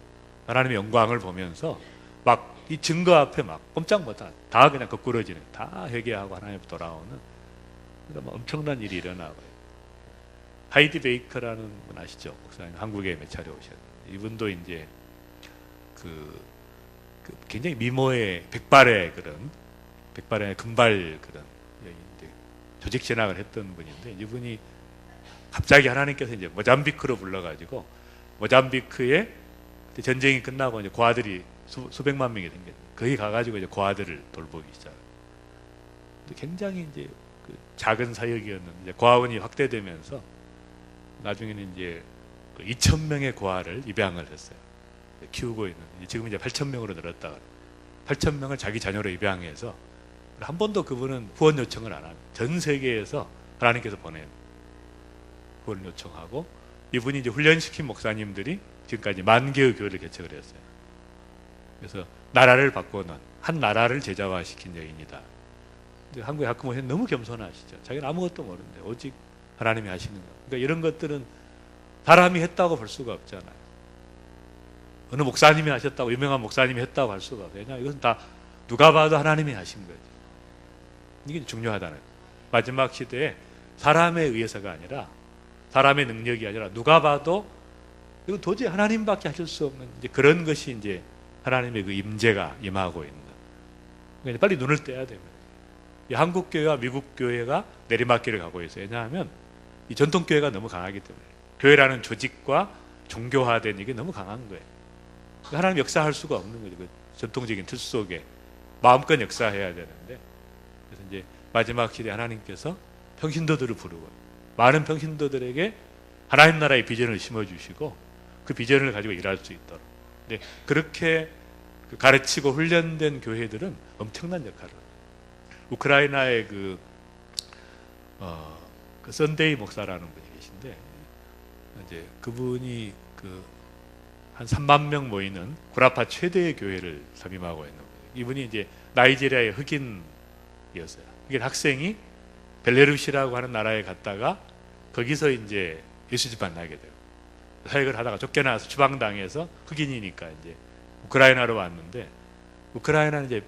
하나님의 영광을 보면서 막 이 증거 앞에 막 꼼짝 못하는 다 그냥 거꾸러지는 다 회개하고 하나님 돌아오는 그러니까 엄청난 일이 일어나고요. 하이디 베이커라는 분 아시죠? 목사님 한국에 몇 차례 오셨는데 이분도 이제 그 굉장히 미모의 백발의 금발 그런 조직 신학을 했던 분인데 이분이 갑자기 하나님께서 이제 모잠비크로 불러가지고 모잠비크에 전쟁이 끝나고 이제 고아들이 수백만 명이 생겼어요. 거기 가가지고 이제 고아들을 돌보기 시작. 굉장히 이제 그 작은 사역이었는데 이제 고아원이 확대되면서 나중에는 이제 2,000명의 고아를 입양을 했어요. 키우고 있는. 지금 이제 8,000명으로 늘었다. 8,000명을 자기 자녀로 입양해서 한 번도 그분은 후원 요청을 안 합니다. 전 세계에서 하나님께서 보낸 후원 요청하고 이분이 이제 훈련시킨 목사님들이 지금까지 10,000개의 교회를 개척을 했어요. 그래서 나라를 바꾸는 한 나라를 제자화시킨 여인이다. 한국에 가끔 오시면 너무 겸손하시죠. 자기는 아무것도 모르는데 오직 하나님이 하시는 거. 그러니까 이런 것들은 사람이 했다고 볼 수가 없잖아요. 어느 목사님이 하셨다고 유명한 목사님이 했다고 할 수가 없어요. 왜냐하면 이것은 다 누가 봐도 하나님이 하신 거죠. 이게 중요하다는 거예요. 마지막 시대에 사람에 의해서가 아니라 사람의 능력이 아니라 누가 봐도 이거 도저히 하나님밖에 하실 수 없는 이제 그런 것이 이제 하나님의 그 임재가 임하고 있는. 그러니까 빨리 눈을 떼야 됩니다. 이 한국 교회와 미국 교회가 내리막길을 가고 있어요. 왜냐하면 이 전통 교회가 너무 강하기 때문에 교회라는 조직과 종교화된 이게 너무 강한 거예요. 하나님 역사할 수가 없는 거죠. 그 전통적인 틀 속에 마음껏 역사해야 되는데 그래서 이제 마지막 시대 하나님께서 평신도들을 부르고 많은 평신도들에게 하나님 나라의 비전을 심어주시고 그 비전을 가지고 일할 수 있도록. 근데 그렇게 가르치고 훈련된 교회들은 엄청난 역할을 합니다. 우크라이나의 그 썬데이 목사라는 분이 계신데 이제 그분이 한 3만 명 모이는 구라파 최대의 교회를 섬임하고 있는 거예요. 이분이 이제 나이지리아의 흑인이었어요. 흑인 학생이 벨레루시라고 하는 나라에 갔다가 거기서 이제 예수집 만나게 돼요. 사역을 하다가 쫓겨나서 추방당해서 흑인이니까 이제 우크라이나로 왔는데 우크라이나는 이제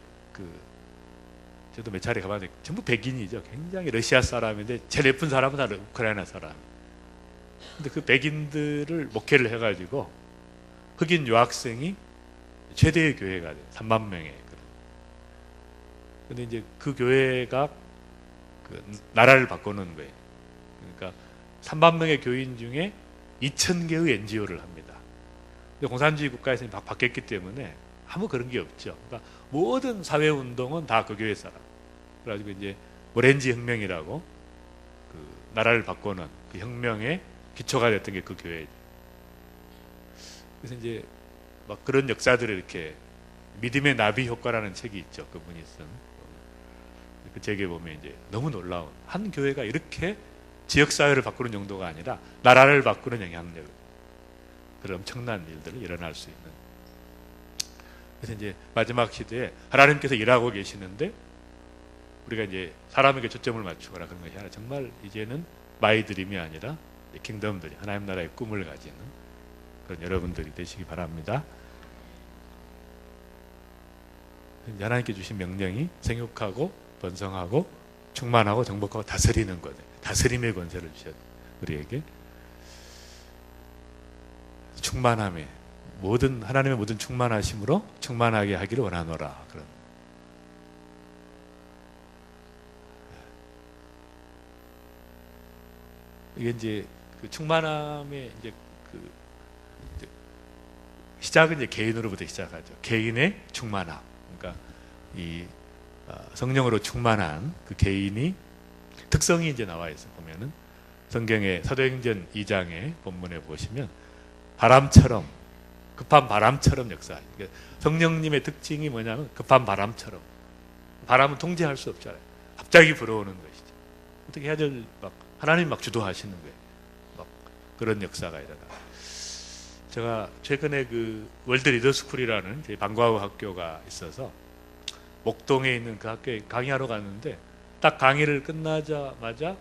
저도 몇 차례 가봤는데 전부 백인이죠. 굉장히 러시아 사람인데 제일 예쁜 사람은 다 우크라이나 사람. 근데 그 백인들을 목회를 해가지고 흑인 유학생이 최대의 교회가 돼요. 3만 명의. 근데 이제 그 교회가 나라를 바꾸는 거예요. 그러니까 3만 명의 교인 중에 2,000개의 NGO를 합니다. 근데 공산주의 국가에서 바뀌었기 때문에 아무 그런 게 없죠. 그러니까 모든 사회 운동은 다 그 교회 사람. 그래가지고 이제 오렌지 혁명이라고 나라를 바꾸는 그 혁명의 기초가 됐던 게 그 교회. 그래서 이제 막 그런 역사들을 이렇게 믿음의 나비 효과라는 책이 있죠. 그분이 쓴. 그 책에 보면 이제 너무 놀라운 한 교회가 이렇게 지역 사회를 바꾸는 정도가 아니라 나라를 바꾸는 영향력, 그런 엄청난 일들을 일어날 수 있는. 그래서 이제 마지막 시대에 하나님께서 일하고 계시는데 우리가 이제 사람에게 초점을 맞추거나 그런 것이 아니라 정말 이제는 마이 드림이 아니라 킹덤들이 하나님 나라의 꿈을 가지는 그런 여러분들이 되시기 바랍니다. 하나님께 주신 명령이 생육하고 번성하고 충만하고 정복하고 다스리는 거예요. 다스림의 권세를 주셔야 돼요. 우리에게 충만함에 모든 하나님의 모든 충만하심으로 충만하게 하기를 원하노라. 그런. 이게 이제 그 충만함의 이제 시작은 이제 개인으로부터 시작하죠. 개인의 충만함. 그러니까 이 성령으로 충만한 그 개인이 특성이 이제 나와 있어 보면은 성경의 사도행전 2장의 본문에 보시면 바람처럼 급한 바람처럼 역사. 그러니까 성령님의 특징이 뭐냐면 급한 바람처럼. 바람은 통제할 수 없잖아요. 갑자기 불어오는 것이죠. 어떻게 해야 될 막 하나님 막 주도하시는 거예요. 막 그런 역사가 일어나. 제가 최근에 그 월드 리더스쿨이라는 제 방과후 학교가 있어서 목동에 있는 그 학교에 강의하러 갔는데 딱 강의를 끝나자마자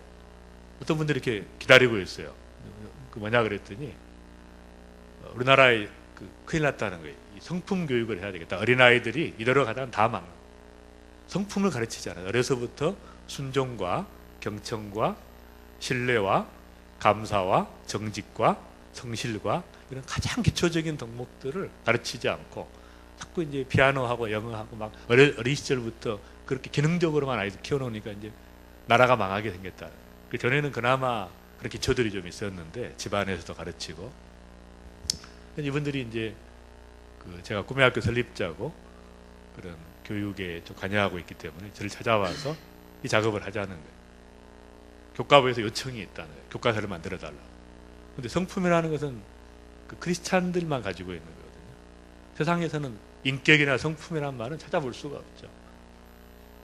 어떤 분들이 이렇게 기다리고 있어요. 그 뭐냐 그랬더니 우리나라에 그 큰일 났다는 거예요. 이 성품 교육을 해야 되겠다. 어린아이들이 이대로 가다가 다 망. 성품을 가르치지 않아요. 어려서부터 순종과 경청과 신뢰와 감사와 정직과 성실과 이런 가장 기초적인 덕목들을 가르치지 않고 자꾸 이제 피아노하고 영어하고 막 어린 시절부터 그렇게 기능적으로만 아이들 키워놓으니까 이제 나라가 망하게 생겼다. 그 전에는 그나마 그런 기초들이 좀 있었는데 집안에서도 가르치고 이분들이 이제 그 제가 꿈의 학교 설립자고 그런 교육에 좀 관여하고 있기 때문에 저를 찾아와서 이 작업을 하자는 거예요. 교과부에서 요청이 있다는 거예요. 교과서를 만들어 달라고. 근데 성품이라는 것은 그 크리스찬들만 가지고 있는 거거든요. 세상에서는 인격이나 성품이라는 말은 찾아볼 수가 없죠.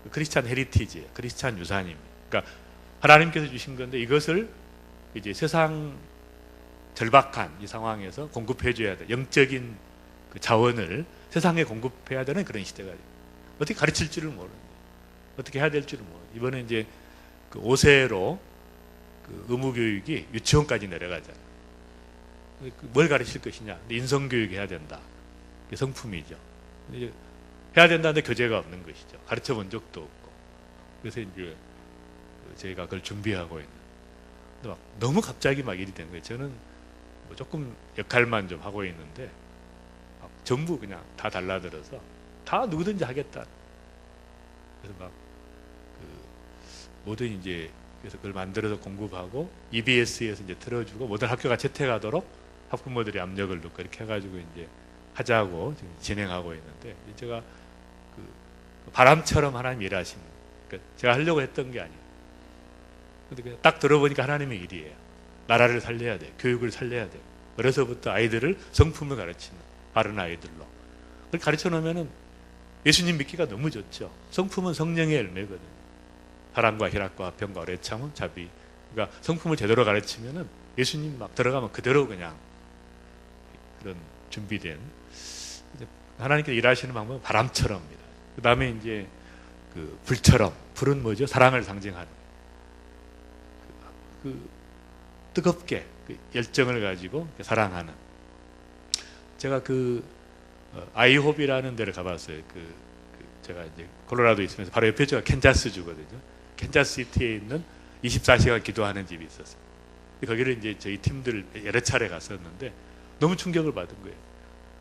그 크리스찬 헤리티지예요. 크리스찬 유산입니다. 그러니까 하나님께서 주신 건데 이것을 이제 세상 절박한 이 상황에서 공급해 줘야 돼. 영적인 그 자원을 세상에 공급해야 되는 그런 시대가 어떻게 가르칠 줄을 모르는 어떻게 해야 될 줄을 모르는 이번에 이제 그 5세로 그 의무 교육이 유치원까지 내려가잖아요. 뭘 가르칠 것이냐? 인성교육 해야 된다. 그게 성품이죠. 이제 해야 된다는데 교재가 없는 것이죠. 가르쳐 본 적도 없고. 그래서 이제 저희가 그걸 준비하고 있는. 근데 막 너무 갑자기 막 일이 된 거예요. 저는 뭐 조금 역할만 좀 하고 있는데 막 전부 그냥 다 달라들어서 다 누구든지 하겠다. 그래서 막 그 모든 이제 그래서 그걸 만들어서 공급하고 EBS에서 이제 틀어주고 모든 학교가 채택하도록 학부모들이 압력을 넣고 이렇게 해가지고 이제 하자고 지금 진행하고 있는데 제가 그 바람처럼 하나님 일하시는. 그러니까 제가 하려고 했던 게 아니에요. 근데 딱 들어보니까 하나님의 일이에요. 나라를 살려야 돼. 교육을 살려야 돼. 어려서부터 아이들을 성품을 가르치는 바른 아이들로. 그렇게 가르쳐 놓으면은 예수님 믿기가 너무 좋죠. 성품은 성령의 열매거든요. 사랑과 희락과 화평과 오래 참음 자비. 그러니까 성품을 제대로 가르치면은 예수님 막 들어가면 그대로 그냥 그런 준비된 하나님께서 일하시는 방법은 바람처럼입니다. 그 다음에 이제 그 불처럼. 불은 뭐죠? 사랑을 상징하는. 그 뜨겁게 그 열정을 가지고 사랑하는. 제가 그 아이홉이라는 데를 가봤어요. 제가 이제 콜로라도 있으면서 바로 옆에 제가 캔자스주거든요. 캔자스시티에 있는 24시간 기도하는 집이 있었어요. 거기를 이제 저희 팀들 여러 차례 갔었는데 너무 충격을 받은 거예요.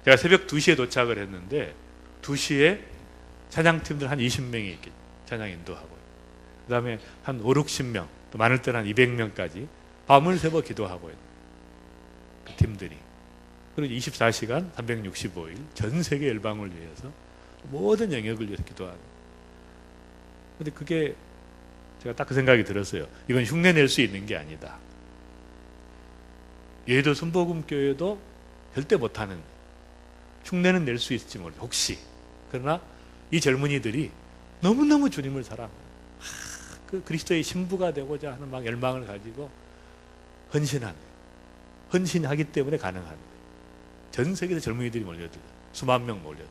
제가 새벽 2시에 도착을 했는데 2시에 찬양팀들 한 20명이 이렇게 찬양 인도하고 그 다음에 한 5, 60명 또 많을 때는 한 200명까지 밤을 새워 기도하고 있는 그 팀들이. 그리고 24시간 365일 전 세계 열방을 위해서 모든 영역을 위해서 기도하는. 근데 그게 제가 딱 그 생각이 들었어요. 이건 흉내 낼 수 있는 게 아니다. 얘도 순복음교회도 절대 못하는, 흉내는 낼 수 있을지 모르겠어요. 혹시. 그러나 이 젊은이들이 너무너무 주님을 사랑해요. 그 그리스도의 신부가 되고자 하는 막 열망을 가지고 헌신하는 거예요. 헌신하기 때문에 가능한 거예요. 전 세계에서 젊은이들이 몰려들어요. 수만 명 몰려들어요.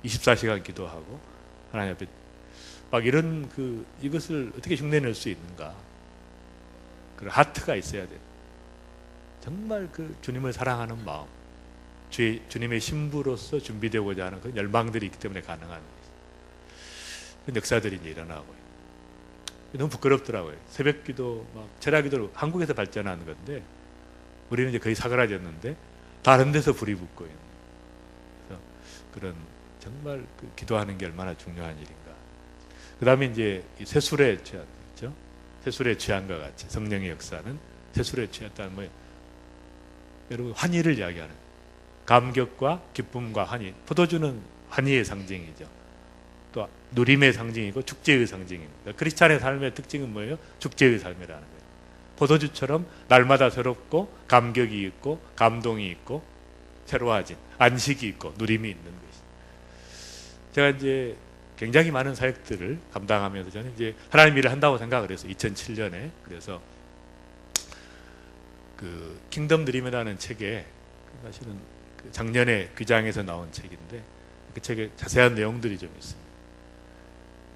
24시간 기도하고 하나님 앞에 막 이런 이것을 어떻게 흉내낼 수 있는가. 그런 하트가 있어야 돼요. 정말 그 주님을 사랑하는 마음, 주님의 신부로서 준비되고자 하는 그 열망들이 있기 때문에 가능한 거예요. 그 역사들이 이제 일어나고 있어요. 너무 부끄럽더라고요. 새벽 기도, 막 철야 기도로 한국에서 발전하는 건데 우리는 이제 거의 사그라졌는데 다른 데서 불이 붙고 있는. 그래서 그런 정말 기도하는 게 얼마나 중요한 일인가. 그 다음에 이제 세술에 취했죠. 세술에 취한과 같이 성령의 역사는 세술에 취했다는 뭐예요? 여러분 환희를 이야기하는. 감격과 기쁨과 환희. 포도주는 환희의 상징이죠. 또 누림의 상징이고 축제의 상징입니다. 크리스찬의 삶의 특징은 뭐예요? 축제의 삶이라는 거예요. 포도주처럼 날마다 새롭고 감격이 있고 감동이 있고 새로워진 안식이 있고 누림이 있는 것이죠. 제가 이제 굉장히 많은 사역들을 감당하면서 저는 이제 하나님 일을 한다고 생각을 해서 2007년에 그래서 그 킹덤 드림이라는 책에 사실은 그 작년에 귀장에서 나온 책인데 그 책에 자세한 내용들이 좀 있습니다.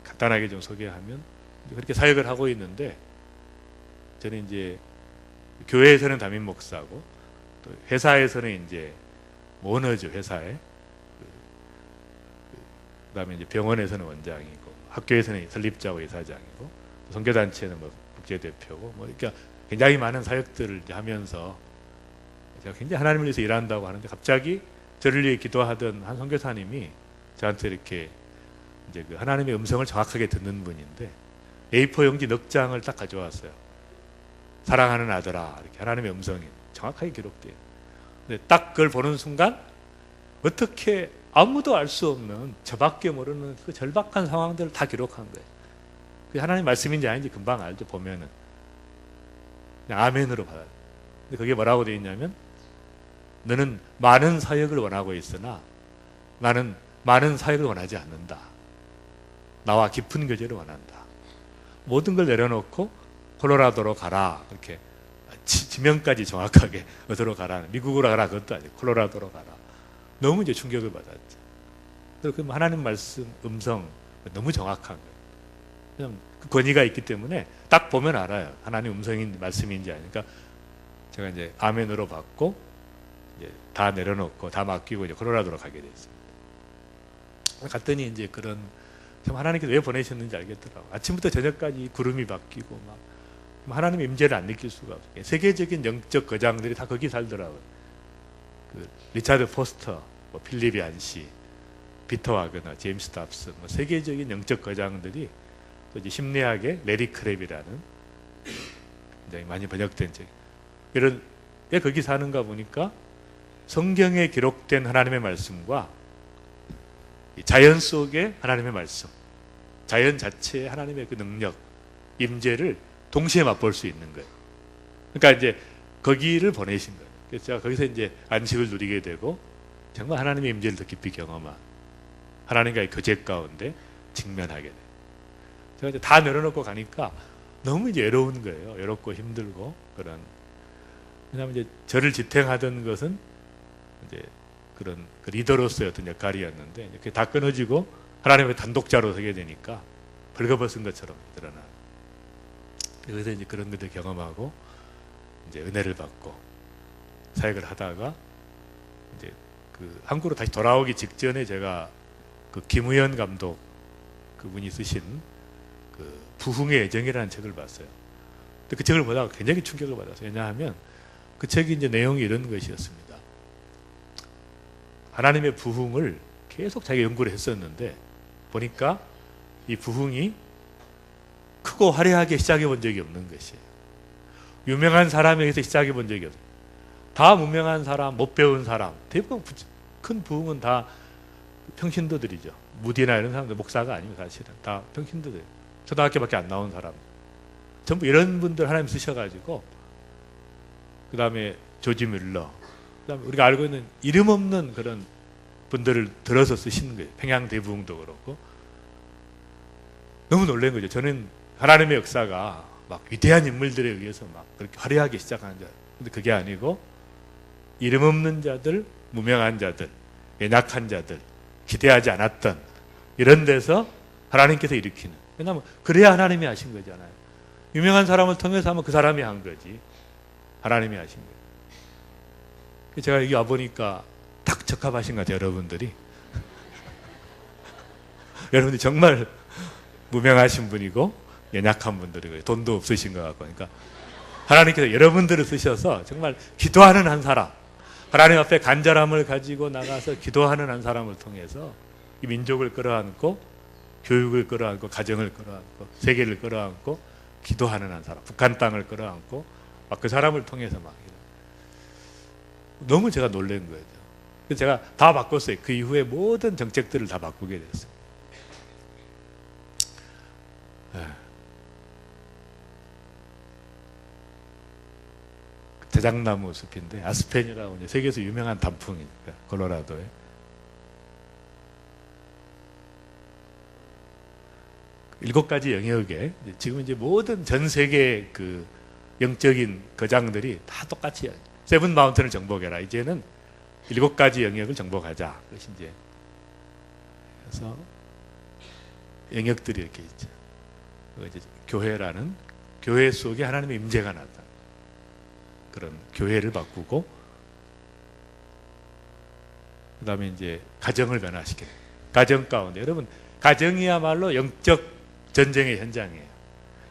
간단하게 좀 소개하면 그렇게 사역을 하고 있는데 저는 이제 교회에서는 담임 목사고 또 회사에서는 이제 오너죠. 회사에 그다음에 이제 병원에서는 원장이고 학교에서는 설립자고 이사장이고 선교단체는 뭐 국제대표고 뭐 이렇게 굉장히 많은 사역들을 이제 하면서 제가 굉장히 하나님을 위해서 일한다고 하는데 갑자기 저를 위해 기도하던 한 선교사님이 저한테 이렇게 이제 그 하나님의 음성을 정확하게 듣는 분인데 A4 용지 넉 장을 딱 가져왔어요. 사랑하는 아들아 이렇게 하나님의 음성이 정확하게 기록돼요. 근데 딱 그걸 보는 순간 어떻게 아무도 알 수 없는 저밖에 모르는 그 절박한 상황들을 다 기록한 거예요. 그게 하나님 말씀인지 아닌지 금방 알죠. 보면은 그냥 아멘으로 받아요. 근데 그게 뭐라고 되어 있냐면 너는 많은 사역을 원하고 있으나 나는 많은 사역을 원하지 않는다. 나와 깊은 교제를 원한다. 모든 걸 내려놓고 콜로라도로 가라. 이렇게 지명까지 정확하게 어디로 가라. 미국으로 가라. 그것도 아니고 콜로라도로 가라. 너무 이제 충격을 받았죠. 그래서 그 하나님 말씀 음성 너무 정확한 거예요. 그냥 그 권위가 있기 때문에 딱 보면 알아요. 하나님 음성인 말씀인지 아니니까 제가 이제 아멘으로 받고 이제 다 내려놓고 다 맡기고 이제 콜로라도로 가게 됐습니다. 갔더니 이제 그런 참 하나님께서 왜 보내셨는지 알겠더라고. 아침부터 저녁까지 구름이 바뀌고 막 하나님의 임재를 안 느낄 수가 없어요. 세계적인 영적 거장들이 다 거기 살더라고요. 그 리차드 포스터, 뭐 필립 안시, 피터 와그너, 제임스 답슨, 뭐 세계적인 영적 거장들이 또 이제 심리학의 레리 크랩이라는 굉장히 많이 번역된 책. 이런 왜 거기 사는가 보니까 성경에 기록된 하나님의 말씀과 자연 속의 하나님의 말씀, 자연 자체의 하나님의 그 능력, 임재를 동시에 맛볼 수 있는 거예요. 그러니까 이제 거기를 보내신 거예요. 그래서 제가 거기서 이제 안식을 누리게 되고 정말 하나님의 임재를 더 깊이 경험한 하나님과의 교제 가운데 직면하게 돼요. 제가 이제 다 내려놓고 가니까 너무 이제 외로운 거예요. 외롭고 힘들고 그런. 왜냐하면 이제 저를 지탱하던 것은 이제 그런 그 리더로서의 어떤 역할이었는데 이렇게 다 끊어지고 하나님의 단독자로 서게 되니까 벌거벗은 것처럼 드러나. 그래서 이제 그런 것들 경험하고 이제 은혜를 받고 사역을 하다가 이제 그 한국으로 다시 돌아오기 직전에 제가 그 김우현 감독 그분이 쓰신 그 부흥의 애정이라는 책을 봤어요. 근데 그 책을 보다가 굉장히 충격을 받았어요. 왜냐하면 그 책이 이제 내용이 이런 것이었습니다. 하나님의 부흥을 계속 자기가 연구를 했었는데 보니까 이 부흥이 크고 화려하게 시작해 본 적이 없는 것이에요. 유명한 사람에게서 시작해 본 적이 없어요. 다 무명한 사람, 못 배운 사람, 대부분 큰 부흥은 다 평신도들이죠. 무디나 이런 사람들 목사가 아니고 사실은 다 평신도들. 초등학교밖에 안 나온 사람. 전부 이런 분들 하나님 쓰셔가지고 그 다음에 조지 뮬러, 그 다음에 우리가 알고 있는 이름 없는 그런 분들을 들어서 쓰시는 거예요. 평양 대부흥도 그렇고. 너무 놀란 거죠. 저는 하나님의 역사가 막 위대한 인물들에 의해서 막 그렇게 화려하게 시작하는 줄 알아요. 근데 그게 아니고 이름 없는 자들, 무명한 자들, 연약한 자들, 기대하지 않았던 이런 데서 하나님께서 일으키는. 왜냐하면 그래야 하나님이 하신 거잖아요. 유명한 사람을 통해서 하면 그 사람이 한 거지. 하나님이 하신 거예요. 제가 여기 와보니까 딱 적합하신 것 같아요. 여러분들이. 여러분들이 정말 무명하신 분이고 연약한 분들이고 돈도 없으신 것 같고 그러니까 하나님께서 여러분들을 쓰셔서 정말 기도하는 한 사람, 하나님 앞에 간절함을 가지고 나가서 기도하는 한 사람을 통해서 이 민족을 끌어안고 교육을 끌어안고 가정을 끌어안고 세계를 끌어안고 기도하는 한 사람, 북한 땅을 끌어안고 막 그 사람을 통해서 막 너무 제가 놀란 거예요. 그래서 제가 다 바꿨어요. 그 이후에 모든 정책들을 다 바꾸게 됐어요. 대장나무 숲인데 아스펜이라고 이제 세계에서 유명한 단풍이니까 콜로라도에. 일곱 가지 영역에 지금 이제 모든 전 세계 그 영적인 거장들이 다 똑같이 세븐 마운틴을 정복해라. 이제는 일곱 가지 영역을 정복하자. 그것이 이제 그래서 영역들이 이렇게 있죠. 이제 교회라는 교회 속에 하나님의 임재가 나타. 그런 교회를 바꾸고 그다음에 이제 가정을 변화시키는 가정 가운데 여러분 가정이야말로 영적 전쟁의 현장이에요.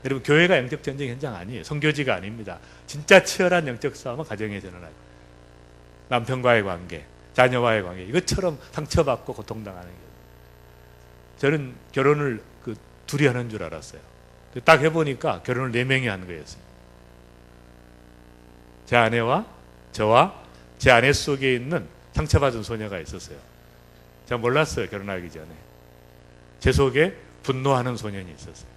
여러분 교회가 영적 전쟁 현장 아니에요. 선교지가 아닙니다. 진짜 치열한 영적 싸움은 가정에 전환하죠. 남편과의 관계, 자녀와의 관계 이것처럼 상처받고 고통당하는 거예요. 저는 결혼을 그 둘이 하는 줄 알았어요. 딱 해보니까 결혼을 4명이 하는 거였어요. 제 아내와 저와 제 아내 속에 있는 상처받은 소녀가 있었어요. 제가 몰랐어요. 결혼하기 전에. 제 속에 분노하는 소년이 있었어요.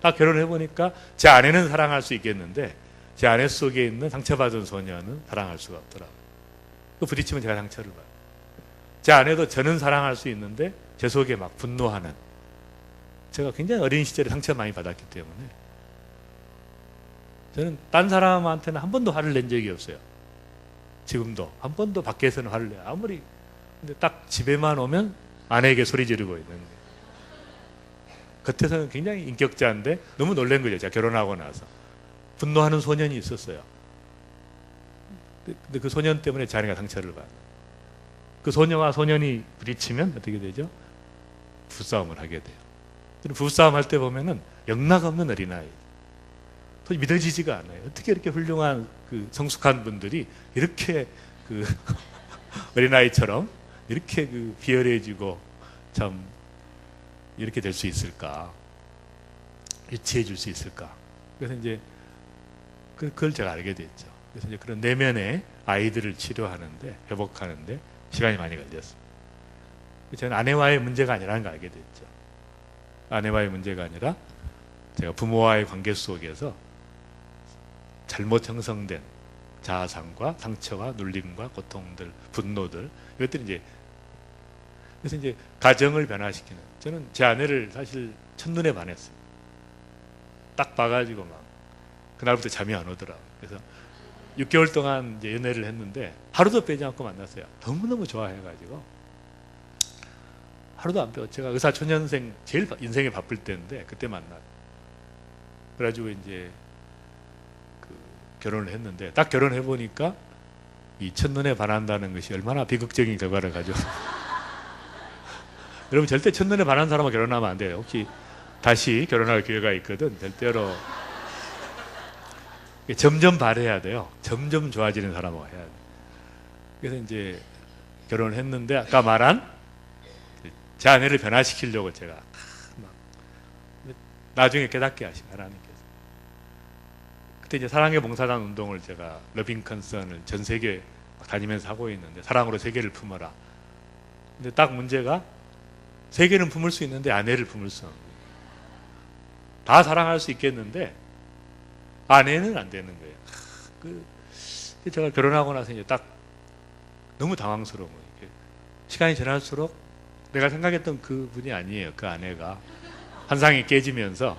딱 결혼해보니까 제 아내는 사랑할 수 있겠는데 제 아내 속에 있는 상처받은 소년은 사랑할 수가 없더라고요. 그 부딪히면 제가 상처를 받아요. 제 아내도 저는 사랑할 수 있는데 제 속에 막 분노하는, 제가 굉장히 어린 시절에 상처 많이 받았기 때문에 저는 딴 사람한테는 한 번도 화를 낸 적이 없어요. 지금도 한 번도 밖에서는 화를 내요. 아무리. 근데 딱 집에만 오면 아내에게 소리 지르고 있는 거예요. 겉에서는 굉장히 인격자인데 너무 놀란 거죠. 제가 결혼하고 나서. 분노하는 소년이 있었어요. 근데 그 소년 때문에 제 아내가 상처를 받아요. 그 소녀와 소년이 부딪히면 어떻게 되죠? 부싸움을 하게 돼요. 부싸움 할 때 보면은 영락없는 어린아이. 도저히 믿어지지가 않아요. 어떻게 이렇게 훌륭한 그 성숙한 분들이 이렇게 그 어린아이처럼 이렇게 그 비열해지고 참 이렇게 될 수 있을까? 유치해 줄 수 있을까? 그래서 이제 그걸 제가 알게 됐죠. 그래서 이제 그런 내면의 아이들을 치료하는데, 회복하는데 시간이 많이 걸렸어요. 저는 아내와의 문제가 아니라는 걸 알게 됐죠. 아내와의 문제가 아니라 제가 부모와의 관계 속에서 잘못 형성된 자아상과 상처와 눌림과 고통들, 분노들, 이것들이 이제, 그래서 이제 가정을 변화시키는, 저는 제 아내를 사실 첫눈에 반했어요. 딱 봐가지고 막 그날부터 잠이 안 오더라고요. 그래서 6개월 동안 이제 연애를 했는데 하루도 빼지 않고 만났어요. 너무너무 좋아해가지고 하루도 안 빼고, 제가 의사초년생 제일 인생에 바쁠 때인데 그때 만나요. 그래가지고 이제 그 결혼을 했는데 딱 결혼해 보니까 이 첫눈에 반한다는 것이 얼마나 비극적인 결과를 가지고 여러분 절대 첫눈에 반한 사람과 결혼하면 안 돼요. 혹시 다시 결혼할 기회가 있거든. 절대로 점점 바래야 돼요. 점점 좋아지는 사람하고 해야 돼요. 그래서 이제 결혼을 했는데 아까 말한 제 아내를 변화시키려고 제가 막 나중에 깨닫게 하신 하나님께서. 그때 이제 사랑의 봉사단 운동을 제가 러빙 컨선을 전 세계 다니면서 하고 있는데, 사랑으로 세계를 품어라. 근데 딱 문제가 세계는 품을 수 있는데 아내를 품을 수 없는 거예요. 다 사랑할 수 있겠는데 아내는 안 되는 거예요. 제가 결혼하고 나서 이제 딱 너무 당황스러운 거예요. 시간이 지날수록 내가 생각했던 그 분이 아니에요. 그 아내가 환상이 깨지면서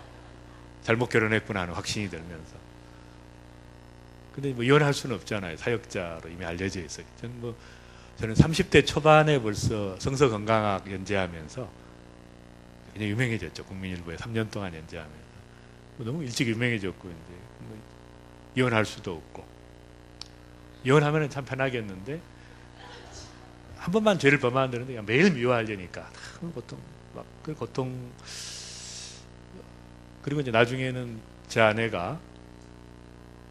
잘못 결혼했구나 하는 확신이 들면서. 근데 뭐 이혼할 수는 없잖아요. 사역자로 이미 알려져 있어요. 저는 30대 초반에 벌써 성서건강학 연재하면서 그냥 유명해졌죠. 국민일보에 3년 동안 연재하면서 너무 일찍 유명해졌고, 이제 뭐 이혼할 수도 없고, 이혼하면은 참 편하겠는데 한 번만 죄를 범하면 되는데 그냥 매일 미워하려니까 그 고통. 그리고 이제 나중에는 제 아내가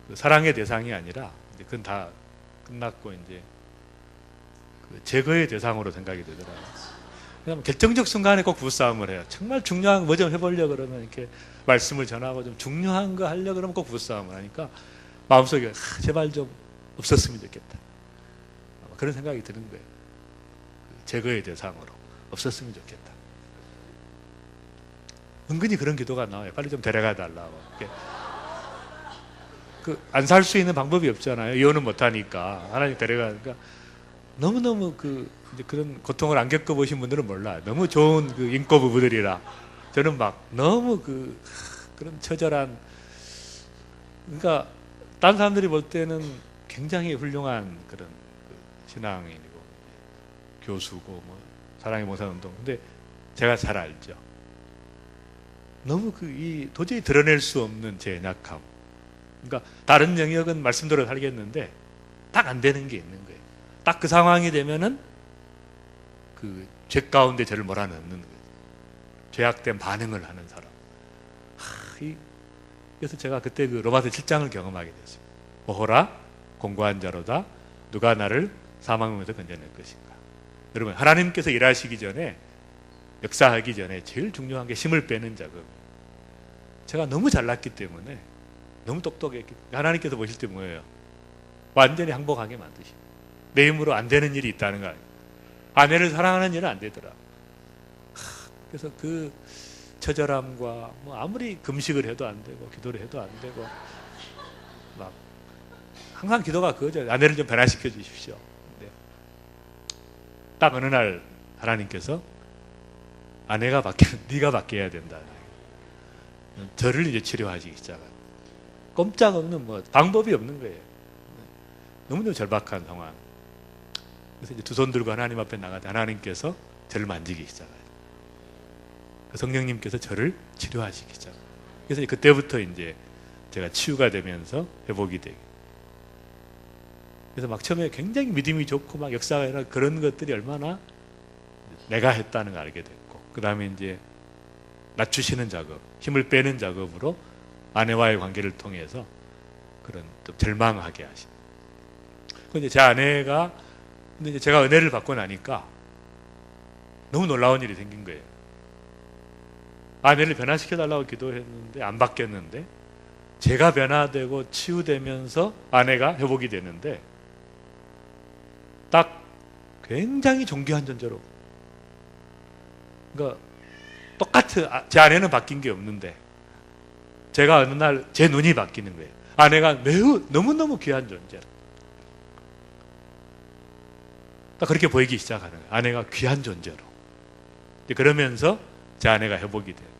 그 사랑의 대상이 아니라 이제 그건 다 끝났고 이제 그 제거의 대상으로 생각이 되더라고요. 그냥 결정적 순간에 꼭 부부싸움을 해요. 정말 중요한 거 뭐 좀 해보려고 그러면 이렇게 말씀을 전하고 좀 중요한 거 하려고 그러면 꼭 부부싸움을 하니까 마음속에 제발 좀 없었으면 좋겠다. 그런 생각이 드는 거예요. 제거의 대상으로 없었으면 좋겠다. 은근히 그런 기도가 나와요. 빨리 좀 데려가 달라고. 안 살 수 있는 방법이 없잖아요. 이혼은 못 하니까 하나님 데려가니까 너무너무 이제 그런 고통을 안 겪어보신 분들은 몰라요. 너무 좋은 인고 부부들이라 저는 막 너무 그런 처절한, 그러니까 다른 사람들이 볼 때는 굉장히 훌륭한 그런 신앙인이고 교수고 뭐 사랑의 봉사운동. 근데 제가 잘 알죠. 너무 도저히 드러낼 수 없는 제 연약함. 그러니까 다른 영역은 말씀대로 살겠는데 딱 안 되는 게 있는 거예요. 딱 그 상황이 되면은 죄 가운데 저를 몰아넣는 거예요. 죄악된 반응을 하는 사람. 그래서 제가 그때 로마서 7장을 경험하게 됐어요. 오호라 공고한 자로다 누가 나를 사망에서 건져낼 것인가. 여러분, 하나님께서 일하시기 전에, 역사하기 전에 제일 중요한 게 힘을 빼는 작업. 제가 너무 잘났기 때문에, 너무 똑똑했기 때문에 하나님께서 보실 때 뭐예요? 완전히 항복하게 만드시고 내 힘으로 안 되는 일이 있다는 거 아니에요. 아내를 사랑하는 일은 안 되더라. 그래서 처절함과 뭐 아무리 금식을 해도 안 되고 기도를 해도 안 되고 막 항상 기도가 그거죠. 아내를 좀 변화시켜 주십시오. 근데 딱 어느 날 하나님께서 아내가 네가 바뀌어야 된다. 저를 이제 치료하시기 시작한. 꼼짝없는 방법이 없는 거예요. 너무너무 절박한 상황. 그래서 이제 두 손 들고 하나님 앞에 나가다 하나님께서 저를 만지기 시작해요. 성령님께서 저를 치료하시기 시작. 그래서 그때부터 이제 제가 치유가 되면서 회복이 되고. 그래서 막 처음에 굉장히 믿음이 좋고 막 역사가 일어나 그런 것들이 얼마나 내가 했다는 걸 알게 됐고, 그 다음에 이제 낮추시는 작업, 힘을 빼는 작업으로 아내와의 관계를 통해서 그런 좀 절망하게 하신. 근데 제 아내가, 근데 이제 제가 은혜를 받고 나니까 너무 놀라운 일이 생긴 거예요. 아내를 변화시켜달라고 기도했는데 안 바뀌었는데, 제가 변화되고 치유되면서 아내가 회복이 되는데, 딱 굉장히 존귀한 존재로, 그러니까 똑같은, 제 아내는 바뀐 게 없는데 제가 어느 날 제 눈이 바뀌는 거예요. 아내가 매우 너무너무 귀한 존재, 딱 그렇게 보이기 시작하는 거예요. 아내가 귀한 존재로. 그러면서 제 아내가 회복이 돼요.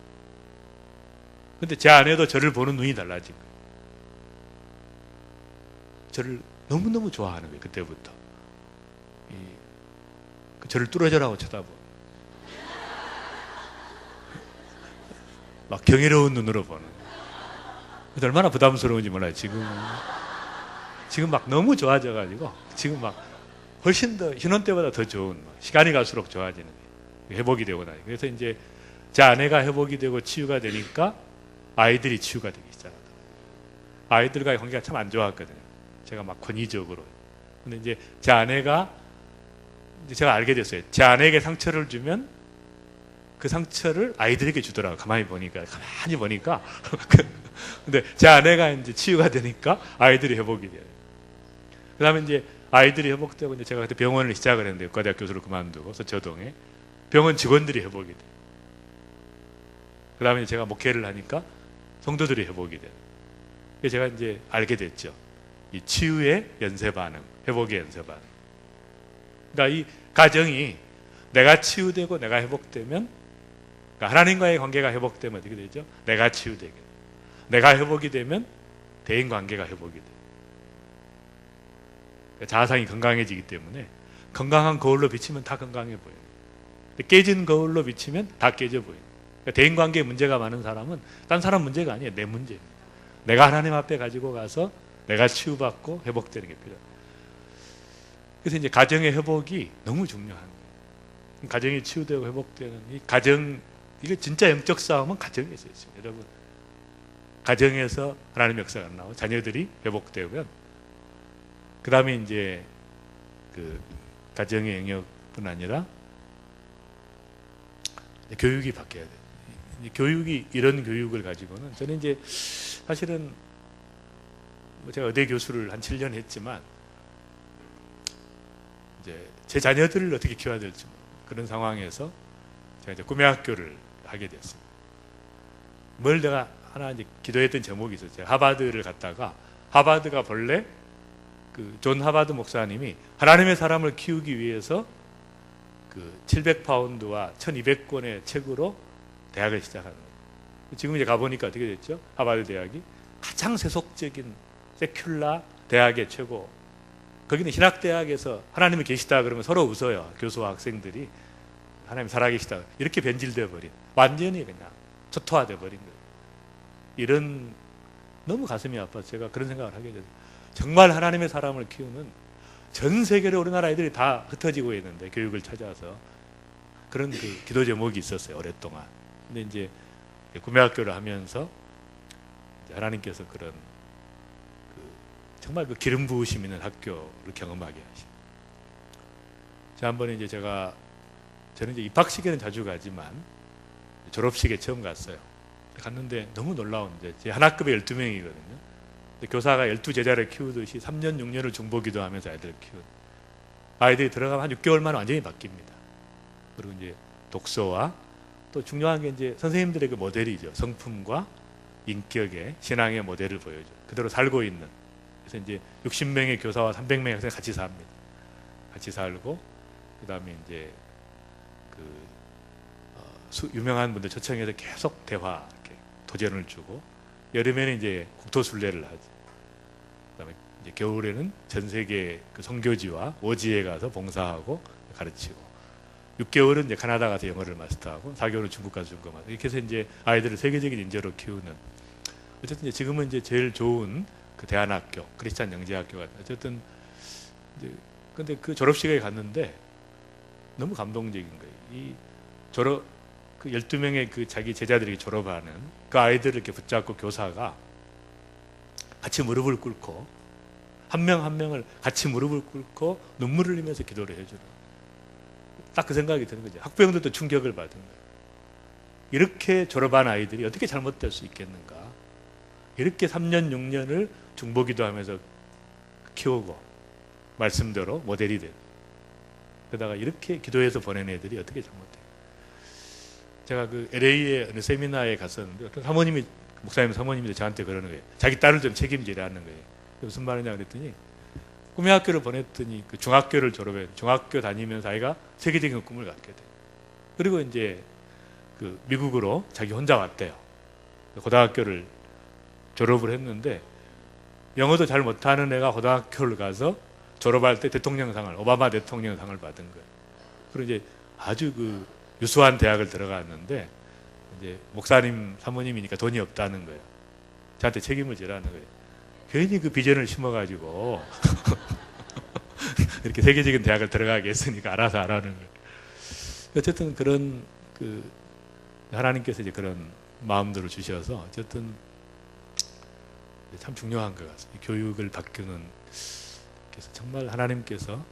근데 제 아내도 저를 보는 눈이 달라진 거예요. 저를 너무너무 좋아하는 거예요. 그때부터 저를 뚫어져라고 쳐다보고 막 경이로운 눈으로 보는 거예요. 얼마나 부담스러운지 몰라요. 지금 막 너무 좋아져가지고 지금 막 훨씬 더 신혼 때보다 더 좋은, 시간이 갈수록 좋아지는 거예요. 회복이 되고 나요. 그래서 이제 제 아내가 회복이 되고 치유가 되니까 아이들이 치유가 되기 시작하더라고요. 아이들과의 관계가 참 안 좋았거든요. 제가 막 권위적으로. 근데 이제 제 아내가, 이제 제가 알게 됐어요. 제 아내에게 상처를 주면 그 상처를 아이들에게 주더라고요. 가만히 보니까. 근데 제 아내가 이제 치유가 되니까 아이들이 회복이 돼요. 그 다음에 이제 아이들이 회복되고, 이제 제가 그때 병원을 시작을 했는데, 의과대학 교수를 그만두고, 서초동에. 병원 직원들이 회복이 돼요. 그 다음에 제가 목회를 하니까 성도들이 회복이 돼요. 그래서 제가 이제 알게 됐죠. 이 치유의 연쇄 반응, 회복의 연쇄 반응. 그러니까 이 가정이 내가 치유되고 내가 회복되면, 그러니까 하나님과의 관계가 회복되면 어떻게 되죠? 내가 치유되게. 내가 회복이 되면 대인 관계가 회복이 돼요. 그러니까 자아상이 건강해지기 때문에 건강한 거울로 비치면 다 건강해 보여요. 깨진 거울로 비치면 다 깨져 보여요. 그러니까 대인 관계에 문제가 많은 사람은 딴 사람 문제가 아니에요. 내 문제예요. 내가 하나님 앞에 가지고 가서 내가 치유받고 회복되는 게 필요해요. 그래서 이제 가정의 회복이 너무 중요한 거예요. 가정이 치유되고 회복되는 이 가정, 이게 진짜 영적 싸움은 가정에서 있어요. 여러분, 가정에서 하나님의 역사가 나오고 자녀들이 회복되면, 그 다음에 이제 그 가정의 영역뿐 아니라 교육이 바뀌어야 돼요. 교육이, 이런 교육을 가지고는, 저는 이제 사실은 제가 의대 교수를 한 7년 했지만 이제 제 자녀들을 어떻게 키워야 될지 그런 상황에서 제가 이제 꿈의 학교를 하게 됐습니다. 뭘 내가 하나 이제 기도했던 제목이 있었어요. 하버드를 갔다가 하버드가 본래 그 존 하버드 목사님이 하나님의 사람을 키우기 위해서 그 700파운드와 1200권의 책으로 대학을 시작하는 거예요. 지금 이제 가보니까 어떻게 됐죠? 하버드 대학이 가장 세속적인 세큘라 대학의 최고. 거기는 신학대학에서 하나님이 계시다 그러면 서로 웃어요. 교수와 학생들이. 하나님 살아계시다. 이렇게 변질되어 버린. 완전히 그냥 초토화되어 버린 거예요. 이런 너무 가슴이 아파서 제가 그런 생각을 하게 됐어요. 정말 하나님의 사람을 키우는 전 세계로 우리나라 아이들이 다 흩어지고 있는데 교육을 찾아서 그런 그 기도 제목이 있었어요. 오랫동안. 근데 이제 구매학교를 하면서 하나님께서 그런 정말 그 기름 부으심 있는 학교를 경험하게 하시고. 지난번에 이제 저는 이제 입학식에는 자주 가지만 졸업식에 처음 갔어요. 갔는데 너무 놀라운 제 한 학급에 12명이거든요. 교사가 12제자를 키우듯이 3년, 6년을 중보기도 하면서 아이들을 키우는. 아이들이 들어가면 한 6개월만 완전히 바뀝니다. 그리고 이제 독서와 또 중요한 게 이제 선생님들의 그 모델이죠. 성품과 인격의 신앙의 모델을 보여줘. 그대로 살고 있는. 그래서 이제 60명의 교사와 300명의 학생이 같이 삽니다. 같이 살고, 그 다음에 이제 유명한 분들 초청해서 계속 대화, 이렇게 도전을 주고, 여름에는 이제 국토순례를 하죠. 그 다음에 이제 겨울에는 전 세계 그 선교지와 오지에 가서 봉사하고 가르치고, 6개월은 이제 캐나다 가서 영어를 마스터하고, 4개월은 중국 가서 중국어 마스터. 이렇게 해서 이제 아이들을 세계적인 인재로 키우는. 어쨌든 이제 지금은 이제 제일 좋은 그 대안학교, 크리스찬 영재학교가 어쨌든 이제 근데 그 졸업식에 갔는데 너무 감동적인 거예요. 그 12명의 그 자기 제자들이 졸업하는 그 아이들을 이렇게 붙잡고 교사가 같이 무릎을 꿇고 한 명 한 명을 같이 무릎을 꿇고 눈물을 흘리면서 기도를 해주는. 딱 그 생각이 드는 거죠. 학부형들도 충격을 받은 거예요. 이렇게 졸업한 아이들이 어떻게 잘못될 수 있겠는가? 이렇게 3년, 6년을 중보기도 하면서 키우고 말씀대로 모델이 되고 그러다가 이렇게 기도해서 보낸 애들이 어떻게 잘못돼요? 제가 그 LA의 어느 세미나에 갔었는데 어떤 사모님이 목사님 사모님이 저한테 그러는 거예요. 자기 딸을 좀 책임지라는 거예요. 무슨 말이냐 그랬더니 꿈의 학교를 보냈더니 그 중학교를 졸업해 중학교 다니면서 아이가 세계적인 꿈을 갖게 돼. 그리고 이제 그 미국으로 자기 혼자 왔대요. 고등학교를 졸업을 했는데 영어도 잘 못하는 애가 고등학교를 가서 졸업할 때 대통령상을 오바마 대통령상을 받은 거예요. 그리고 이제 아주 그 유수한 대학을 들어갔는데 이제 목사님 사모님이니까 돈이 없다는 거예요. 저한테 책임을 지라는 거예요. 괜히 그 비전을 심어가지고 이렇게 세계적인 대학을 들어가게 했으니까 알아서 하라는 거예요. 어쨌든 그런 그 하나님께서 이제 그런 마음들을 주셔서 어쨌든 참 중요한 것 같습니다. 교육을 바꾸는 그래서 정말 하나님께서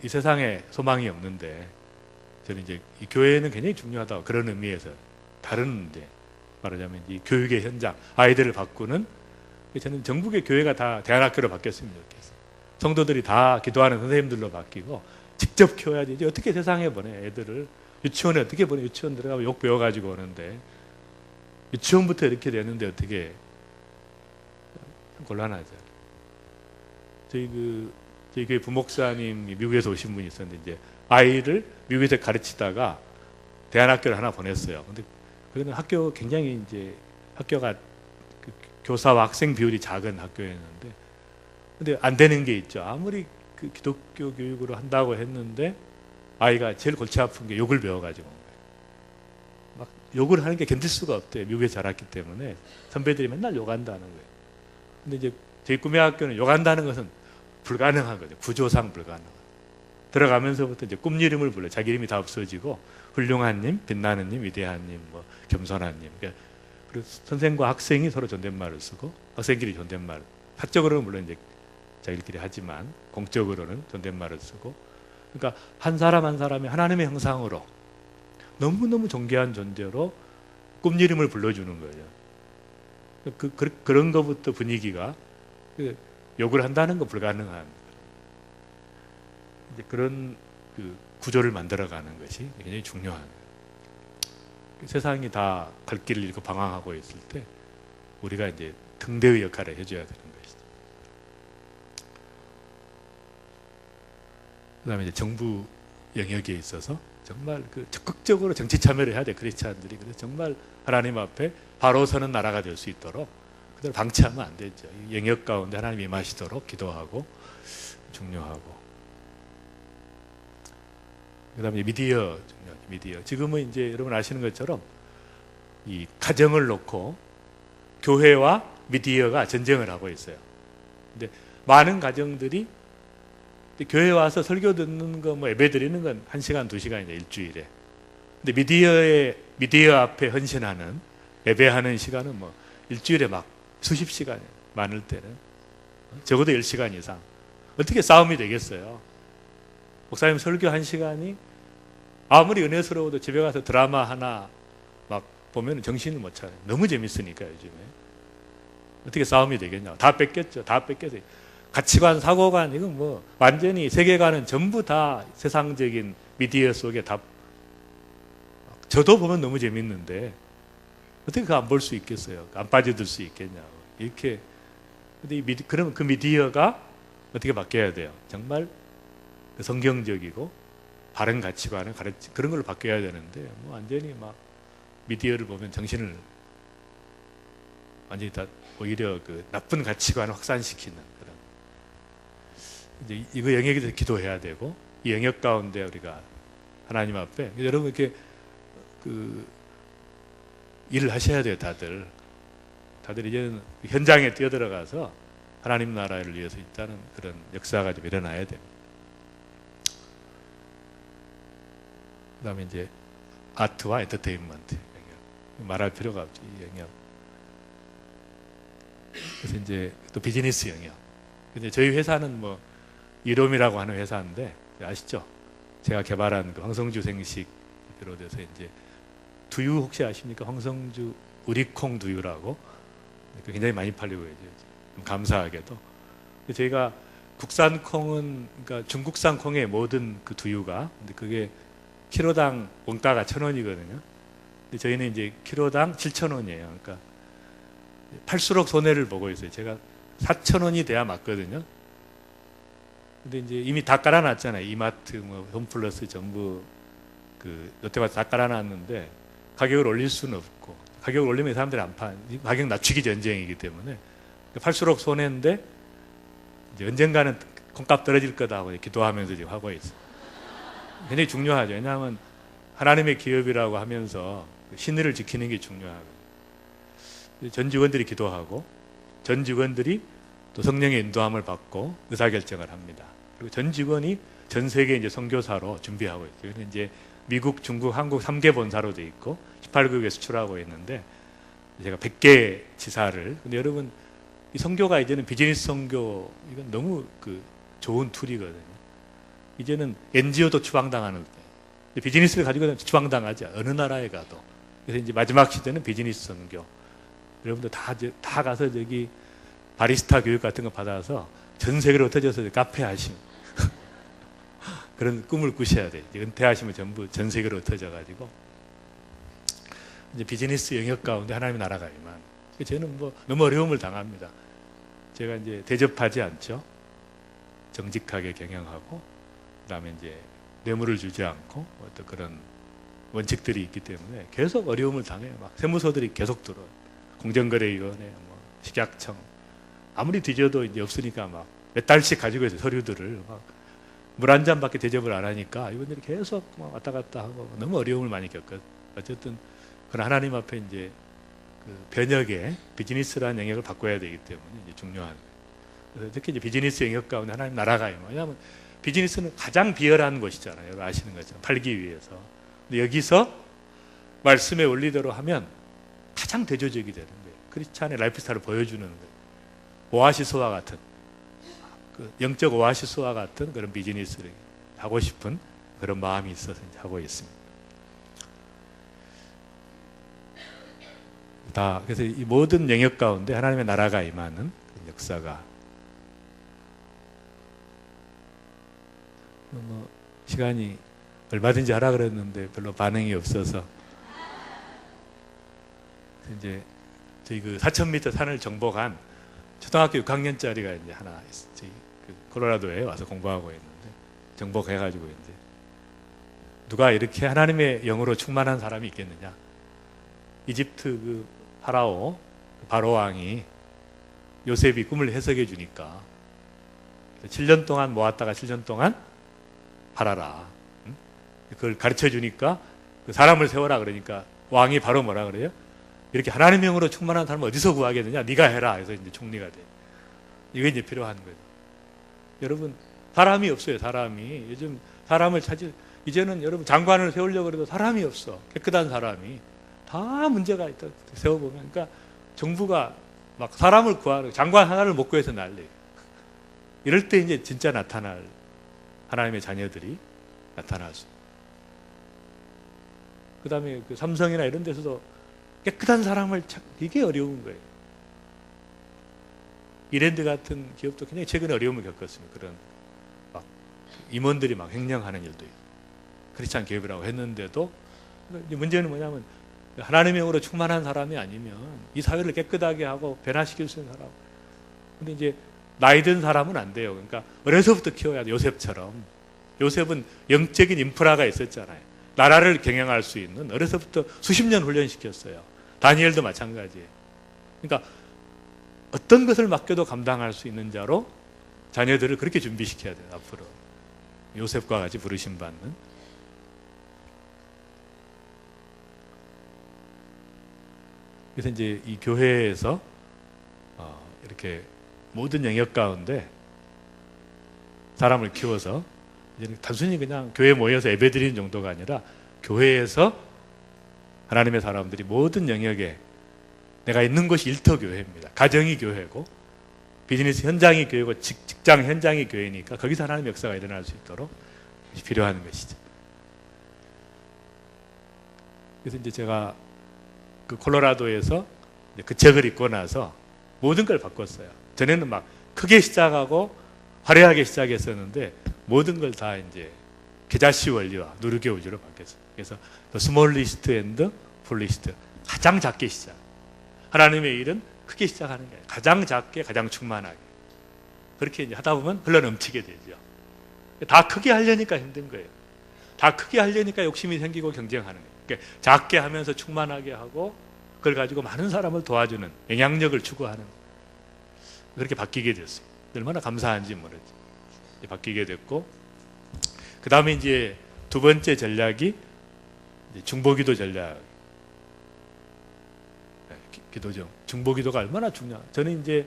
이 세상에 소망이 없는데 저는 이제 이 교회는 굉장히 중요하다 그런 의미에서 다른 이제 말하자면 이 교육의 현장 아이들을 바꾸는 저는 전국의 교회가 다 대안학교로 바뀌었으면 좋겠어요. 성도들이 다 기도하는 선생님들로 바뀌고 직접 키워야지. 이제 어떻게 세상에 보내 애들을 유치원에 어떻게 보내 유치원 들어가면 욕 배워가지고 오는데 유치원부터 이렇게 되는데 어떻게 곤란하죠. 저희 교회 부목사님이 미국에서 오신 분이 있었는데 이제 아이를 미국에서 가르치다가 대안학교를 하나 보냈어요. 근데 그거는 학교 굉장히 이제 학교가 그 교사와 학생 비율이 작은 학교였는데 근데 안 되는 게 있죠. 아무리 그 기독교 교육으로 한다고 했는데 아이가 제일 골치 아픈 게 욕을 배워가지고 막 욕을 하는 게 견딜 수가 없대요. 미국에 자랐기 때문에 선배들이 맨날 욕한다는 거예요. 근데 이제 저희 꿈의 학교는 욕한다는 것은 불가능한 거죠. 구조상 불가능. 들어가면서부터 이제 꿈 이름을 불러. 자기 이름이 다 없어지고 훌륭한 님, 빛나는 님, 위대한 님, 뭐 겸손한 님. 그러니까 선생과 학생이 서로 존댓말을 쓰고 학생끼리 존댓말. 사적으로는 물론 이제 자기들끼리 하지만 공적으로는 존댓말을 쓰고. 그러니까 한 사람 한 사람이 하나님의 형상으로 너무너무 존귀한 존재로 꿈 이름을 불러주는 거예요. 그런 것부터 분위기가 욕을 한다는 거 불가능한. 이제 그런 그 구조를 만들어가는 것이 굉장히 중요한. 세상이 다 갈 길을 잃고 방황하고 있을 때 우리가 이제 등대의 역할을 해줘야 되는 것이죠. 그다음에 이제 정부 영역에 있어서 정말 그 적극적으로 정치 참여를 해야 돼. 크리스찬들이. 그래서 정말 하나님 앞에 바로 서는 나라가 될 수 있도록 그들 방치하면 안 되죠. 영역 가운데 하나님이 임하시도록 기도하고 중요하고. 그다음에 미디어 중요하죠. 미디어. 지금은 이제 여러분 아시는 것처럼 이 가정을 놓고 교회와 미디어가 전쟁을 하고 있어요. 근데 많은 가정들이 교회 와서 설교 듣는 거, 뭐 예배 드리는 건 1시간, 2시간이죠, 일주일에. 근데 미디어 앞에 헌신하는, 예배하는 시간은 뭐 일주일에 막 수십 시간이에요. 많을 때는. 적어도 10시간 이상. 어떻게 싸움이 되겠어요? 목사님 설교 1시간이 아무리 은혜스러워도 집에 가서 드라마 하나 막 보면 정신을 못 차려요. 너무 재밌으니까 요즘에. 어떻게 싸움이 되겠냐. 다 뺏겼죠. 다 뺏겼어요. 가치관, 사고관, 이건 뭐 완전히 세계관은 전부 다 세상적인 미디어 속에 다. 저도 보면 너무 재밌는데 어떻게 그거 안 볼 수 있겠어요? 안 빠져들 수 있겠냐고. 이렇게. 근데 그러면 그 미디어가 어떻게 바뀌어야 돼요? 정말 성경적이고 바른 가치관을 그런 걸로 바뀌어야 되는데 뭐 완전히 막 미디어를 보면 정신을 완전히 다 오히려 그 나쁜 가치관을 확산시키는 그런. 이제 이거 영역에 대해서 기도해야 되고 이 영역 가운데 우리가 하나님 앞에 여러분 이렇게 그 일을 하셔야 돼요. 다들 이제는 현장에 뛰어들어가서 하나님 나라를 위해서 있다는 그런 역사가 좀 일어나야 됩니다. 그 다음에 이제 아트와 엔터테인먼트 영역. 말할 필요가 없죠. 이 영역. 그래서 이제 또 비즈니스 영역. 근데 저희 회사는 뭐 이롬이라고 하는 회사인데 아시죠? 제가 개발한 그 황성주 생식 비롯해서 이제 두유 혹시 아십니까? 황성주 우리콩 두유라고 굉장히 많이 팔리고 있죠. 감사하게도. 저희가 국산 콩은 그러니까 중국산 콩의 모든 그 두유가 근데 그게 키로당 원가가 1,000원이거든요. 근데 저희는 이제 키로당 7,000원이에요. 그러니까 팔수록 손해를 보고 있어요. 제가 4,000원이 돼야 맞거든요. 근데 이제 이미 다 깔아놨잖아요. 이마트, 뭐 홈플러스 전부 그 롯데마트 다 깔아놨는데 가격을 올릴 수는 없고 가격을 올리면 사람들이 안 파. 가격 낮추기 전쟁이기 때문에 팔수록 손해인데 이제 언젠가는 콩값 떨어질 거다 하고 기도하면서 지금 하고 있어요. 굉장히 중요하죠. 왜냐하면 하나님의 기업이라고 하면서 신의를 지키는 게 중요하고 전 직원들이 기도하고 전 직원들이 또 성령의 인도함을 받고 의사결정을 합니다. 그리고 전 직원이 전 세계 이제 선교사로 준비하고 있어요. 그래서 이제 미국, 중국, 한국 3개 본사로 돼 있고 18개국에 수출하고 있는데 제가 100개 지사를. 근데 여러분 이 선교가 이제는 비즈니스 선교 이건 너무 그 좋은 툴이거든요. 이제는 NGO도 추방당하는 비즈니스를 가지고 추방당하지 어느 나라에 가도. 그래서 이제 마지막 시대는 비즈니스 선교. 여러분들 다 가서 저기 바리스타 교육 같은 거 받아서 전 세계로 흩어져서 카페 하시면 그런 꿈을 꾸셔야 돼요. 은퇴하시면 전부 전 세계로 흩어져 가지고 이제 비즈니스 영역 가운데 하나님의 나라가 임한. 저는 뭐 너무 어려움을 당합니다. 제가 이제 대접하지 않죠. 정직하게 경영하고 그다음에 이제 뇌물을 주지 않고 어떤 그런 원칙들이 있기 때문에 계속 어려움을 당해요. 막 세무서들이 계속 들어요. 공정거래위원회, 뭐 식약청 아무리 뒤져도 이제 없으니까 막 몇 달씩 가지고 있어요. 서류들을 막 물 한 잔밖에 대접을 안 하니까 이분들이 계속 막 왔다 갔다 하고 너무 어려움을 많이 겪었어요. 어쨌든 그런 하나님 앞에 이제 그 변혁의 비즈니스라는 영역을 바꿔야 되기 때문에 이제 중요한 거예요. 그래서 특히 이제 비즈니스 영역 가운데 하나님 나라가 임해요. 왜냐하면 비즈니스는 가장 비열한 것이잖아요. 여러분 아시는 것처럼 팔기 위해서. 근데 여기서 말씀의 원리대로 하면 가장 대조적이 되는 거예요. 크리스찬의 라이프 스타일을 보여주는 거예요. 오아시스와 같은 그 영적 오아시스와 같은 그런 비즈니스를 하고 싶은 그런 마음이 있어서 이제 하고 있습니다. 다 그래서 이 모든 영역 가운데 하나님의 나라가 임하는 역사가 뭐 시간이 얼마든지 하라 그랬는데 별로 반응이 없어서 이제 저희 그 4,000m 산을 정복한 초등학교 6학년짜리가 이제 하나 저희 그 콜로라도에 와서 공부하고 있는데 정복해가지고 이제 누가 이렇게 하나님의 영으로 충만한 사람이 있겠느냐? 이집트 그 파라오 바로 왕이 요셉이 꿈을 해석해 주니까 7년 동안 모았다가 7년 동안 팔아라. 응? 그걸 가르쳐 주니까 그 사람을 세워라 그러니까 왕이 바로 뭐라 그래요? 이렇게 하나님의 영으로 충만한 사람을 어디서 구하겠느냐? 네가 해라. 해서 이제 총리가 돼. 이게 이제 필요한 거예요. 여러분 사람이 없어요. 사람이 요즘 사람을 이제는 여러분 장관을 세우려고 해도 사람이 없어. 깨끗한 사람이 다 문제가 있다. 세워보면 그러니까 정부가 막 사람을 구하는 장관 하나를 못 구해서 난리예요. 이럴 때 이제 진짜 나타날 하나님의 자녀들이 나타날 수. 그 다음에 그 삼성이나 이런 데서도 깨끗한 사람을 찾기 이게 어려운 거예요. 이랜드 같은 기업도 굉장히 최근에 어려움을 겪었습니다. 그런 막 임원들이 막 횡령하는 일도 있고 크리스찬 기업이라고 했는데도 문제는 뭐냐면 하나님의 영으로 충만한 사람이 아니면 이 사회를 깨끗하게 하고 변화시킬 수 있는 사람. 근데 이제 나이 든 사람은 안 돼요. 그러니까 어려서부터 키워야 돼. 요셉처럼. 요셉은 영적인 인프라가 있었잖아요. 나라를 경영할 수 있는 어려서부터 수십 년 훈련시켰어요. 다니엘도 마찬가지예요. 그러니까 어떤 것을 맡겨도 감당할 수 있는 자로 자녀들을 그렇게 준비시켜야 돼요. 앞으로. 요셉과 같이 부르심 받는. 그래서 이제 이 교회에서 이렇게 모든 영역 가운데 사람을 키워서 이제 단순히 그냥 교회에 모여서 예배드리는 정도가 아니라 교회에서 하나님의 사람들이 모든 영역에 내가 있는 곳이 일터교회입니다. 가정이 교회고 비즈니스 현장이 교회고 직장 현장이 교회니까 거기서 하나님의 역사가 일어날 수 있도록 필요한 것이죠. 그래서 이제 제가 그 콜로라도에서 그 책을 읽고 나서 모든 걸 바꿨어요. 전에는 막 크게 시작하고 화려하게 시작했었는데 모든 걸 다 이제 계자씨 원리와 누르게 우주로 바뀌었어요. 그래서 스몰리스트 앤드 풀리스트 가장 작게 시작. 하나님의 일은 크게 시작하는 게 아니에요. 가장 작게 가장 충만하게. 그렇게 이제 하다 보면 흘러넘치게 되죠. 다 크게 하려니까 힘든 거예요. 다 크게 하려니까 욕심이 생기고 경쟁하는 거예요. 그러니까 작게 하면서 충만하게 하고 그걸 가지고 많은 사람을 도와주는 영향력을 추구하는 그렇게 바뀌게 됐어요. 얼마나 감사한지 모르죠. 바뀌게 됐고 그 다음에 이제 두 번째 전략이 이제 중보기도 전략. 기도죠. 중보기도가 얼마나 중요한. 저는 이제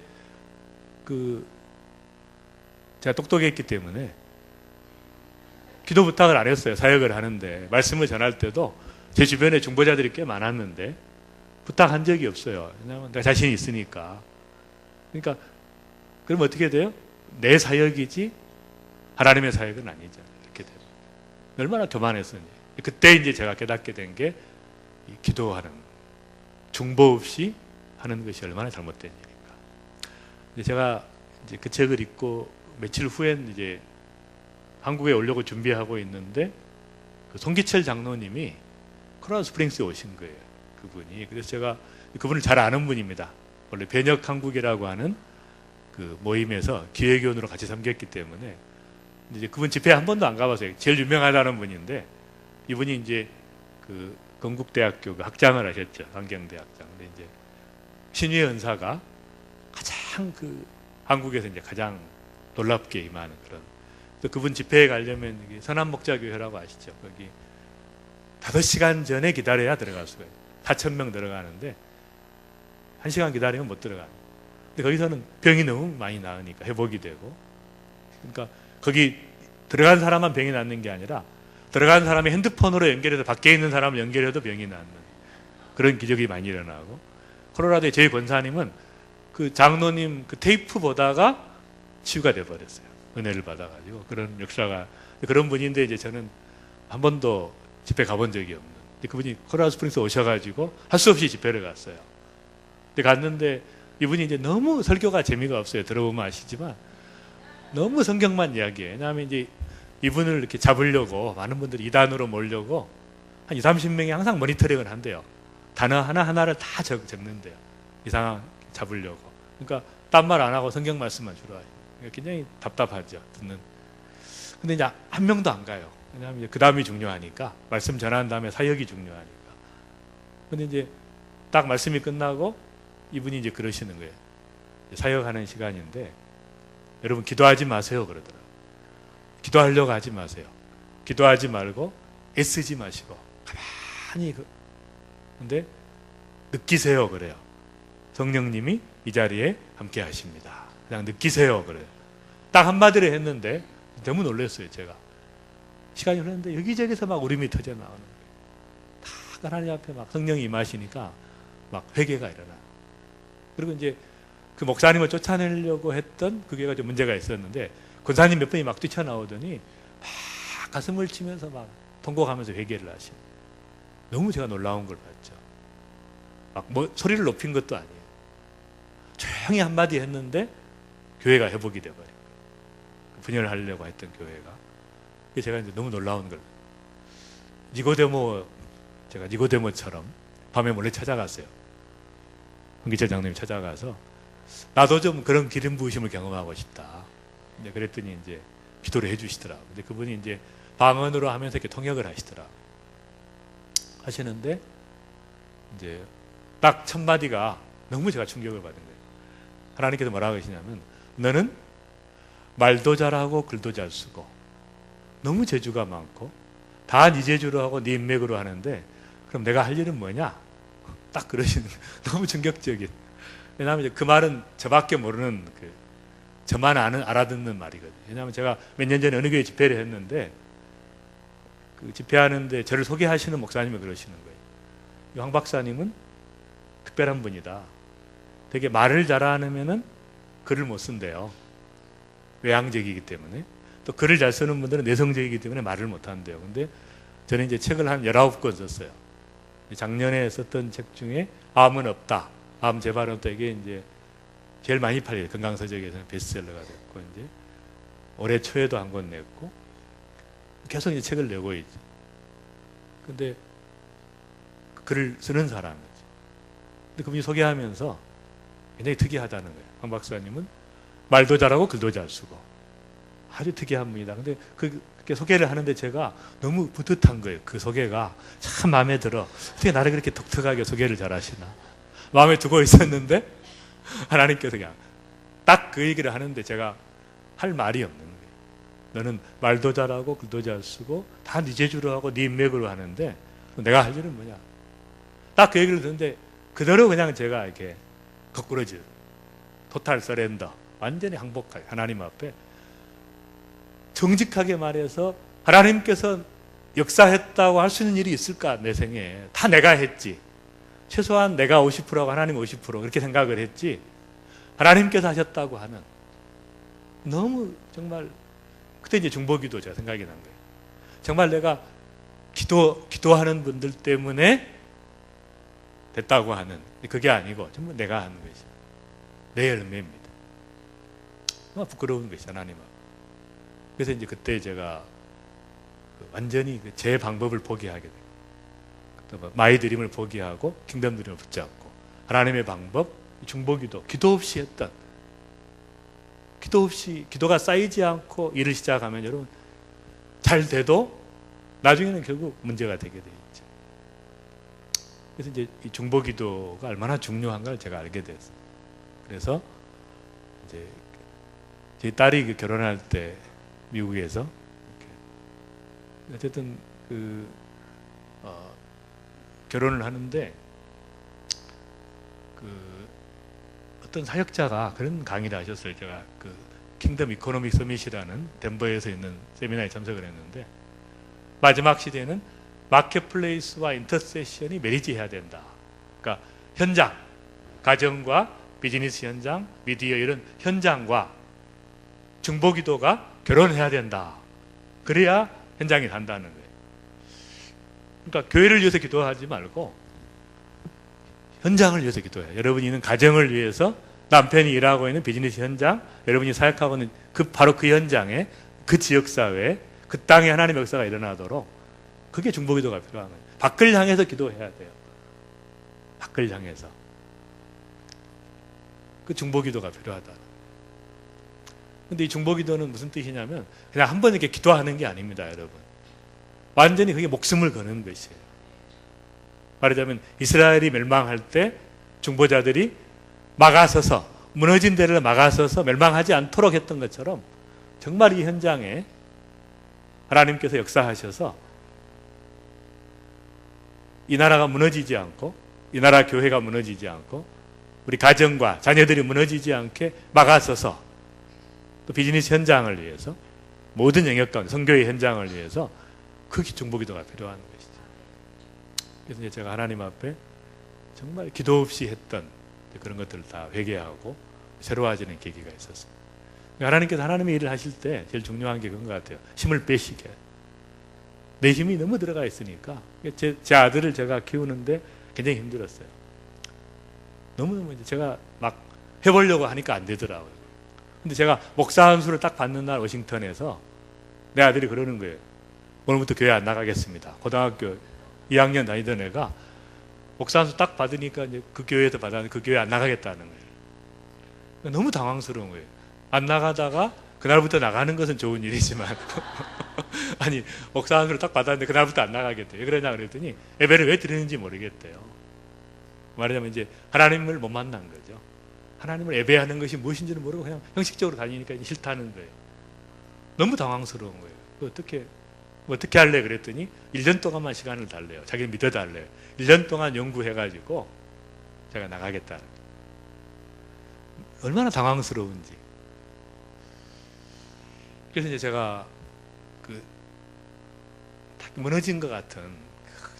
제가 똑똑했기 때문에 기도 부탁을 안 했어요. 사역을 하는데 말씀을 전할 때도 제 주변에 중보자들이 꽤 많았는데 부탁한 적이 없어요. 왜냐하면 내가 자신이 있으니까. 그러니까 그럼 어떻게 돼요? 내 사역이지 하나님의 사역은 아니죠. 이렇게 돼요. 얼마나 교만했었니. 그때 이제 제가 깨닫게 된 게 기도하는 중보 없이 하는 것이 얼마나 잘못된 일인가. 제가 이제 그 책을 읽고 며칠 후엔 이제 한국에 오려고 준비하고 있는데 그 송기철 장로님이 코로나 스프링스에 오신 거예요. 그분이. 그래서 제가 그분을 잘 아는 분입니다. 원래 변혁 한국이라고 하는 그 모임에서 기획위원으로 같이 섬겼기 때문에 이제 그분 집회 한 번도 안 가봤어요. 제일 유명하다는 분인데 이분이 이제 그 건국대학교 그 학장을 하셨죠. 환경대 학장. 근데 이제 신유의 은사가 가장 그 한국에서 이제 가장 놀랍게 임하는 그런. 그래서 그분 집회에 가려면 선한목자교회라고 아시죠? 거기 5시간 전에 기다려야 들어갈 수가 있어요. 4,000명 들어가는데 1시간 기다리면 못 들어가요. 근데 거기서는 병이 너무 많이 나으니까 회복이 되고. 그러니까 거기 들어간 사람만 병이 낫는 게 아니라 들어간 사람이 핸드폰으로 연결해서 밖에 있는 사람을 연결해도 병이 낫는 그런 기적이 많이 일어나고. 콜로라도의 저희 권사님은 그 장로님 그 테이프 보다가 치유가 돼버렸어요. 은혜를 받아가지고. 그런 역사가. 그런 분인데 이제 저는 한 번도 집회 가본 적이 없는. 근데 그분이 콜로라도 스프링스 오셔가지고 할 수 없이 집회를 갔어요. 근데 갔는데 이분이 이제 너무 설교가 재미가 없어요. 들어보면 아시지만 너무 성경만 이야기해요. 왜냐하면 이제 이분을 이렇게 잡으려고 많은 분들이 이단으로 몰려고 한 20, 30명이 항상 모니터링을 한대요. 단어 하나하나를 다 적는데요. 이 상황 잡으려고. 그러니까 딴 말 안 하고 성경 말씀만 주로 해요. 그러니까 굉장히 답답하죠. 듣는. 근데 이제 한 명도 안 가요. 왜냐하면 그 다음이 중요하니까. 말씀 전한 다음에 사역이 중요하니까. 근데 이제 딱 말씀이 끝나고 이분이 이제 그러시는 거예요. 사역하는 시간인데 여러분 기도하지 마세요 그러더라고요. 기도하려고 하지 마세요. 기도하지 말고 애쓰지 마시고 가만히 근데 느끼세요 그래요. 성령님이 이 자리에 함께 하십니다. 그냥 느끼세요 그래요. 딱 한마디로 했는데 너무 놀랐어요 제가. 시간이 흐르는데 여기저기서 막 울음이 터져 나오는 거예요. 다 하나님 앞에 막 성령이 임하시니까 막 회개가 일어나. 그리고 이제 그 목사님을 쫓아내려고 했던 그 교회가 좀 문제가 있었는데 권사님 몇 분이 막 뛰쳐나오더니 막 가슴을 치면서 막 통곡하면서 회개를 하시는. 너무 제가 놀라운 걸 봤죠. 막 뭐 소리를 높인 것도 아니에요. 조용히 한마디 했는데 교회가 회복이 돼버린 거예요. 분열을 하려고 했던 교회가. 그래서 제가 이제 너무 놀라운 걸. 제가 니고데모처럼 밤에 몰래 찾아갔어요. 홍기철장님이 찾아가서 나도 좀 그런 기름 부으심을 경험하고 싶다. 이제 그랬더니 이제 기도를 해주시더라고요. 근데 그분이 이제 방언으로 하면서 이렇게 통역을 하시더라고요. 하시는데 이제 딱 첫 마디가 너무 제가 충격을 받은 거예요. 하나님께서 뭐라고 하시냐면 너는 말도 잘하고 글도 잘 쓰고 너무 재주가 많고 다 네 재주로 하고 네 인맥으로 하는데 그럼 내가 할 일은 뭐냐? 딱 그러시는 거예요. 너무 충격적인. 왜냐하면 이제 그 말은 저밖에 모르는 저만 알아듣는 말이거든요. 왜냐하면 제가 몇 년 전에 어느 교회 집회를 했는데 그 집회하는데 저를 소개하시는 목사님이 그러시는 거예요. 황 박사님은 특별한 분이다. 되게 말을 잘하면은 글을 못 쓴대요. 외향적이기 때문에. 또 글을 잘 쓰는 분들은 내성적이기 때문에 말을 못 한대요. 근데 저는 이제 책을 한 19권 썼어요. 작년에 썼던 책 중에 암은 없다. 암 재발은 없다. 이게 이제 제일 많이 팔려요. 건강서적에서는 베스트셀러가 됐고, 이제 올해 초에도 한 권 냈고, 계속 이제 책을 내고 있죠. 근데 글을 쓰는 사람이죠. 근데 그분이 소개하면서 굉장히 특이하다는 거예요. 황 박사님은 말도 잘하고 글도 잘 쓰고 아주 특이합니다. 근데 그렇게 소개를 하는데 제가 너무 뿌듯한 거예요. 그 소개가 참 마음에 들어. 어떻게 나를 그렇게 독특하게 소개를 잘 하시나. 마음에 두고 있었는데 하나님께서 그냥 딱 그 얘기를 하는데 제가 할 말이 없는 거예요. 너는 말도 잘하고 글도 잘 쓰고 다 네 재주로 하고 네 인맥으로 하는데 내가 할 일은 뭐냐. 딱 그 얘기를 듣는데 그대로 그냥 제가 이렇게 거꾸러질 토탈 서렌더 완전히 항복하게 하나님 앞에 정직하게 말해서 하나님께서 역사했다고 할 수 있는 일이 있을까 내 생에. 다 내가 했지. 최소한 내가 50%하고 하나님 50% 그렇게 생각을 했지 하나님께서 하셨다고 하는 너무 정말 그때 이제 중보기도 제가 생각이 난 거예요. 정말 내가 기도하는 분들 때문에 됐다고 하는 그게 아니고 전부 내가 하는 것이 내 열매입니다. 정말 부끄러운 것이 하나님 앞에. 그래서 이제 그때 제가 완전히 제 방법을 포기하게 돼요. 마이 드림을 포기하고 킹덤 드림을 붙잡고 하나님의 방법, 중보기도, 기도 없이 했던 기도 없이 기도가 쌓이지 않고 일을 시작하면 여러분 잘 돼도 나중에는 결국 문제가 되게 돼 있죠. 그래서 이제 이 중보기도가 얼마나 중요한가를 제가 알게 됐어요. 그래서 이제 제 딸이 결혼할 때 미국에서 어쨌든 결혼을 하는데 어떤 사역자가 그런 강의를 하셨어요. 제가 킹덤 이코노믹 서밋이라는 덴버에서 있는 세미나에 참석을 했는데 마지막 시대는 마켓플레이스와 인터세션이 매리지해야 된다. 그러니까 현장, 가정과 비즈니스 현장, 미디어 이런 현장과 중보기도가 결혼해야 된다. 그래야 현장이 간다는 거예요. 그러니까 교회를 위해서 기도하지 말고 현장을 위해서 기도해요. 여러분이 있는 가정을 위해서 남편이 일하고 있는 비즈니스 현장, 여러분이 사역하고 있는 바로 그 현장에 그 지역사회에 그 땅에 하나님의 역사가 일어나도록 그게 중보기도가 필요한 거예요. 밖을 향해서 기도해야 돼요. 밖을 향해서. 그 중보기도가 필요하다. 근데 이 중보기도는 무슨 뜻이냐면 그냥 한 번 이렇게 기도하는 게 아닙니다, 여러분. 완전히 그게 목숨을 거는 것이에요. 말하자면 이스라엘이 멸망할 때 중보자들이 막아서서 무너진 데를 막아서서 멸망하지 않도록 했던 것처럼 정말 이 현장에 하나님께서 역사하셔서 이 나라가 무너지지 않고 이 나라 교회가 무너지지 않고 우리 가정과 자녀들이 무너지지 않게 막아서서 또 비즈니스 현장을 위해서 모든 영역 가운데 선교의 현장을 위해서 그 중보기도가 필요한 것이죠. 그래서 이제 제가 하나님 앞에 정말 기도 없이 했던 그런 것들을 다 회개하고 새로워지는 계기가 있었어요. 하나님께서 하나님의 일을 하실 때 제일 중요한 게 그런 것 같아요. 힘을 빼시게. 내 힘이 너무 들어가 있으니까 제 아들을 제가 키우는데 굉장히 힘들었어요. 너무너무 이제 제가 막 해보려고 하니까 안 되더라고요. 근데 제가 목사 안수를 딱 받는 날 워싱턴에서 내 아들이 그러는 거예요. 오늘부터 교회 안 나가겠습니다. 고등학교 2학년 다니던 애가 목사 안수 딱 받으니까 이제 그 교회에서 받았는데 그 교회 안 나가겠다는 거예요. 너무 당황스러운 거예요. 안 나가다가 그날부터 나가는 것은 좋은 일이지만 아니 목사 안수를 딱 받았는데 그날부터 안 나가겠대요. 왜 그러냐 그랬더니 예배를 왜 드리는지 모르겠대요. 말하자면 이제 하나님을 못 만난 거죠. 하나님을 예배하는 것이 무엇인지는 모르고 그냥 형식적으로 다니니까 싫다는 거예요. 너무 당황스러운 거예요. 어떻게 할래 그랬더니 1년 동안만 시간을 달래요. 자기는 믿어달래요. 1년 동안 연구해가지고 제가 나가겠다. 얼마나 당황스러운지. 그래서 이제 제가 무너진 것 같은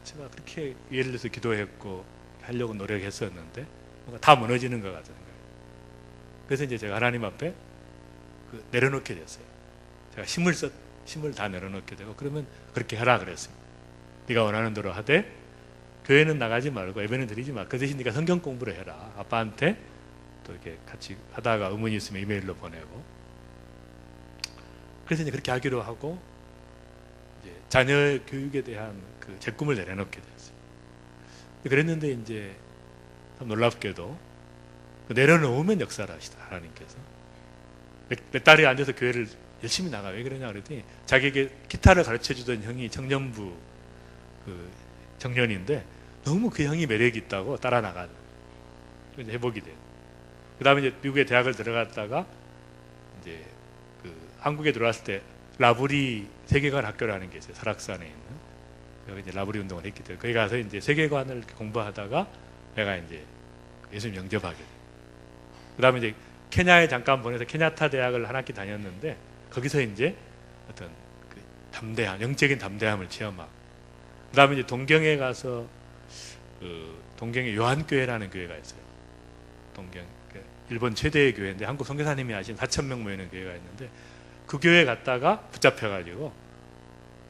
제가 그렇게 예를 들어서 기도했고 하려고 노력했었는데 뭔가 다 무너지는 것 같은 거예요. 그래서 이제 제가 하나님 앞에 내려놓게 됐어요. 제가 힘을 다 내려놓게 되고 그러면 그렇게 하라 그랬습니다. 네가 원하는 대로 하되 교회는 나가지 말고 예배는 드리지 마. 그 대신 네가 성경 공부를 해라. 아빠한테 또 이렇게 같이 하다가 의문이 있으면 이메일로 보내고. 그래서 이제 그렇게 하기로 하고 이제 자녀 교육에 대한 제 꿈을 내려놓게 됐어요. 그랬는데 이제 참 놀랍게도 내려놓으면 역사를 하시다 하나님께서 몇 달에 앉아서 교회를 열심히 나가요. 왜 그러냐 그랬더니 자기에게 기타를 가르쳐주던 형이 청년부 청년인데 너무 그 형이 매력이 있다고 따라 나가는 이제 회복이 돼요. 그 다음에 이제 미국에 대학을 들어갔다가 이제 한국에 들어왔을 때 라브리 세계관 학교라는 게 있어요. 설악산에 있는. 여기 이제 라브리 운동을 했기 때문에 거기 가서 이제 세계관을 공부하다가 내가 이제 예수님 영접하게 돼요. 그 다음에 이제 케냐에 잠깐 보내서 케냐타 대학을 한 학기 다녔는데 거기서 이제 어떤 담대함, 영적인 담대함을 체험하고 그 다음에 이제 동경에 가서 동경에 요한교회라는 교회가 있어요. 동경 일본 최대의 교회인데 한국 선교사님이 하신 4,000명 모이는 교회가 있는데 그 교회 갔다가 붙잡혀가지고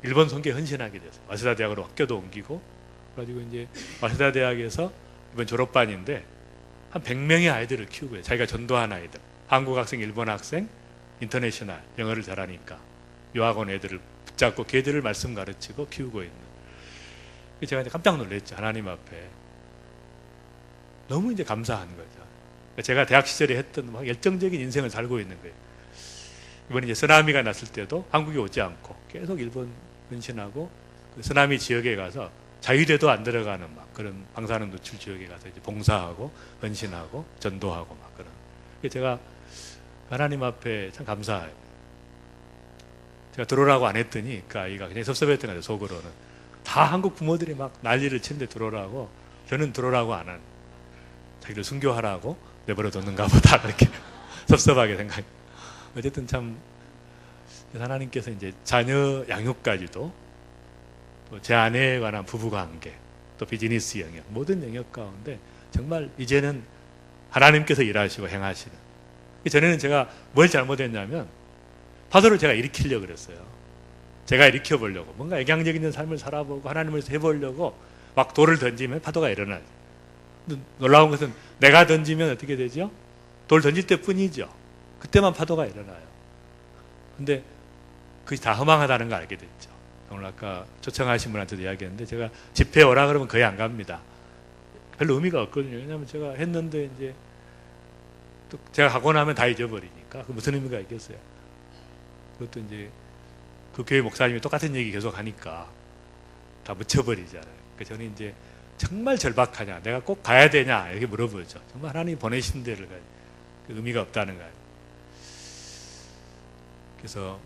일본 선교에 헌신하게 됐어요. 와세다 대학으로 학교도 옮기고 그래가지고 이제 와세다 대학에서 이번 졸업반인데 한 100명의 아이들을 키우고 해요. 자기가 전도한 아이들. 한국 학생, 일본 학생, 인터내셔널, 영어를 잘하니까 유학원 애들을 붙잡고 걔들을 말씀 가르치고 키우고 있는. 제가 이제 깜짝 놀랐죠. 하나님 앞에. 너무 이제 감사한 거죠. 제가 대학 시절에 했던 막 열정적인 인생을 살고 있는 거예요. 이번에 이제 쓰나미가 났을 때도 한국에 오지 않고 계속 일본 헌신하고 그 쓰나미 지역에 가서 자유대도 안 들어가는 막 그런 방사능 노출 지역에 가서 이제 봉사하고 헌신하고 전도하고 막 그런. 제가 하나님 앞에 참 감사해요. 제가 들어오라고 안 했더니 그 아이가 그냥 섭섭했던 거죠. 속으로는 다 한국 부모들이 막 난리를 치는데 들어오라고 저는 들어오라고 안 하는. 자기를 순교하라고 내버려 뒀는가 보다 그렇게 섭섭하게 생각해요. 어쨌든 참 하나님께서 이제 자녀 양육까지도 또 제 아내에 관한 부부관계 또 비즈니스 영역 모든 영역 가운데 정말 이제는 하나님께서 일하시고 행하시는. 전에는 제가 뭘 잘못했냐면 파도를 제가 일으키려고 그랬어요. 제가 일으켜보려고 뭔가 애경력 있는 삶을 살아보고 하나님을 해보려고 막 돌을 던지면 파도가 일어나요. 놀라운 것은 내가 던지면 어떻게 되죠? 돌 던질 때 뿐이죠. 그때만 파도가 일어나요. 근데 그것이 다 허망하다는 걸 알게 됐죠. 오늘 아까 초청하신 분한테도 이야기했는데 제가 집회 오라 그러면 거의 안 갑니다. 별로 의미가 없거든요. 왜냐하면 제가 했는데 이제 또 제가 하고 나면 다 잊어버리니까 그 무슨 의미가 있겠어요. 그것도 이제 그 교회 목사님이 똑같은 얘기 계속 하니까 다 묻혀버리잖아요. 그러니까 저는 이제 정말 절박하냐, 내가 꼭 가야 되냐 이렇게 물어보죠. 정말 하나님이 보내신 데를 가야 그 의미가 없다는 거예요. 그래서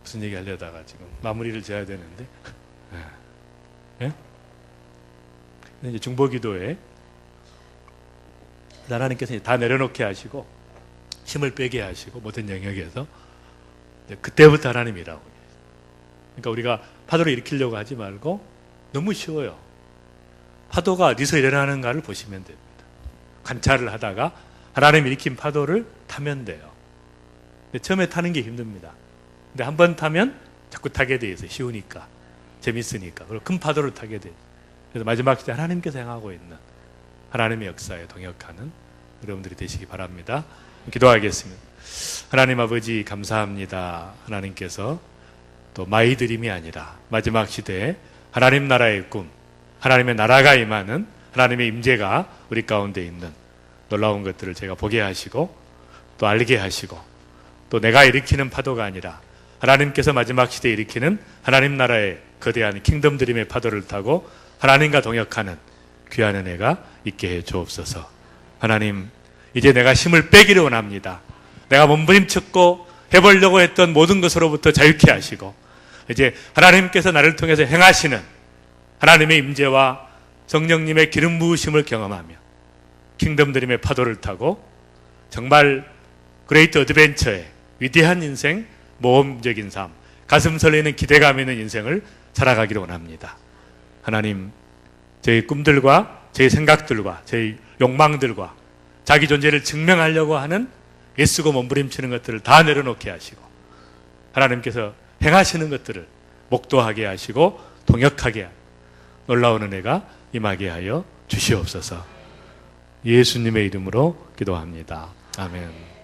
무슨 얘기 하려다가 지금 마무리를 지어야 되는데 예? 이제 중보기도에 하나님께서 다 내려놓게 하시고 힘을 빼게 하시고 모든 영역에서 그때부터 하나님이라고. 그러니까 우리가 파도를 일으키려고 하지 말고 너무 쉬워요. 파도가 어디서 일어나는가를 보시면 됩니다. 관찰을 하다가 하나님 일으킨 파도를 타면 돼요. 근데 처음에 타는 게 힘듭니다. 근데 한 번 타면 자꾸 타게 돼 있어요. 쉬우니까, 재밌으니까. 그리고 큰 파도를 타게 돼요. 그래서 마지막 시대 하나님께서 행하고 있는 하나님의 역사에 동역하는 여러분들이 되시기 바랍니다. 기도하겠습니다. 하나님 아버지 감사합니다. 하나님께서 또 마이 드림이 아니라 마지막 시대에 하나님 나라의 꿈, 하나님의 나라가 임하는 하나님의 임재가 우리 가운데 있는 놀라운 것들을 제가 보게 하시고 또 알게 하시고 또 내가 일으키는 파도가 아니라 하나님께서 마지막 시대에 일으키는 하나님 나라의 거대한 킹덤 드림의 파도를 타고 하나님과 동역하는 귀한 은혜가 있게 해 주옵소서. 하나님, 이제 내가 힘을 빼기를 원합니다. 내가 몸부림쳤고 해보려고 했던 모든 것으로부터 자유케 하시고 이제 하나님께서 나를 통해서 행하시는 하나님의 임재와 성령님의 기름 부으심을 경험하며 킹덤 드림의 파도를 타고 정말 그레이트 어드벤처의 위대한 인생, 모험적인 삶, 가슴 설레는 기대감 있는 인생을 살아가기를 원합니다. 하나님, 저희 꿈들과 저희 생각들과 저희 욕망들과 자기 존재를 증명하려고 하는 애쓰고 몸부림치는 것들을 다 내려놓게 하시고 하나님께서 행하시는 것들을 목도하게 하시고 동역하게 하고 놀라운 은혜가 임하게 하여 주시옵소서. 예수님의 이름으로 기도합니다. 아멘.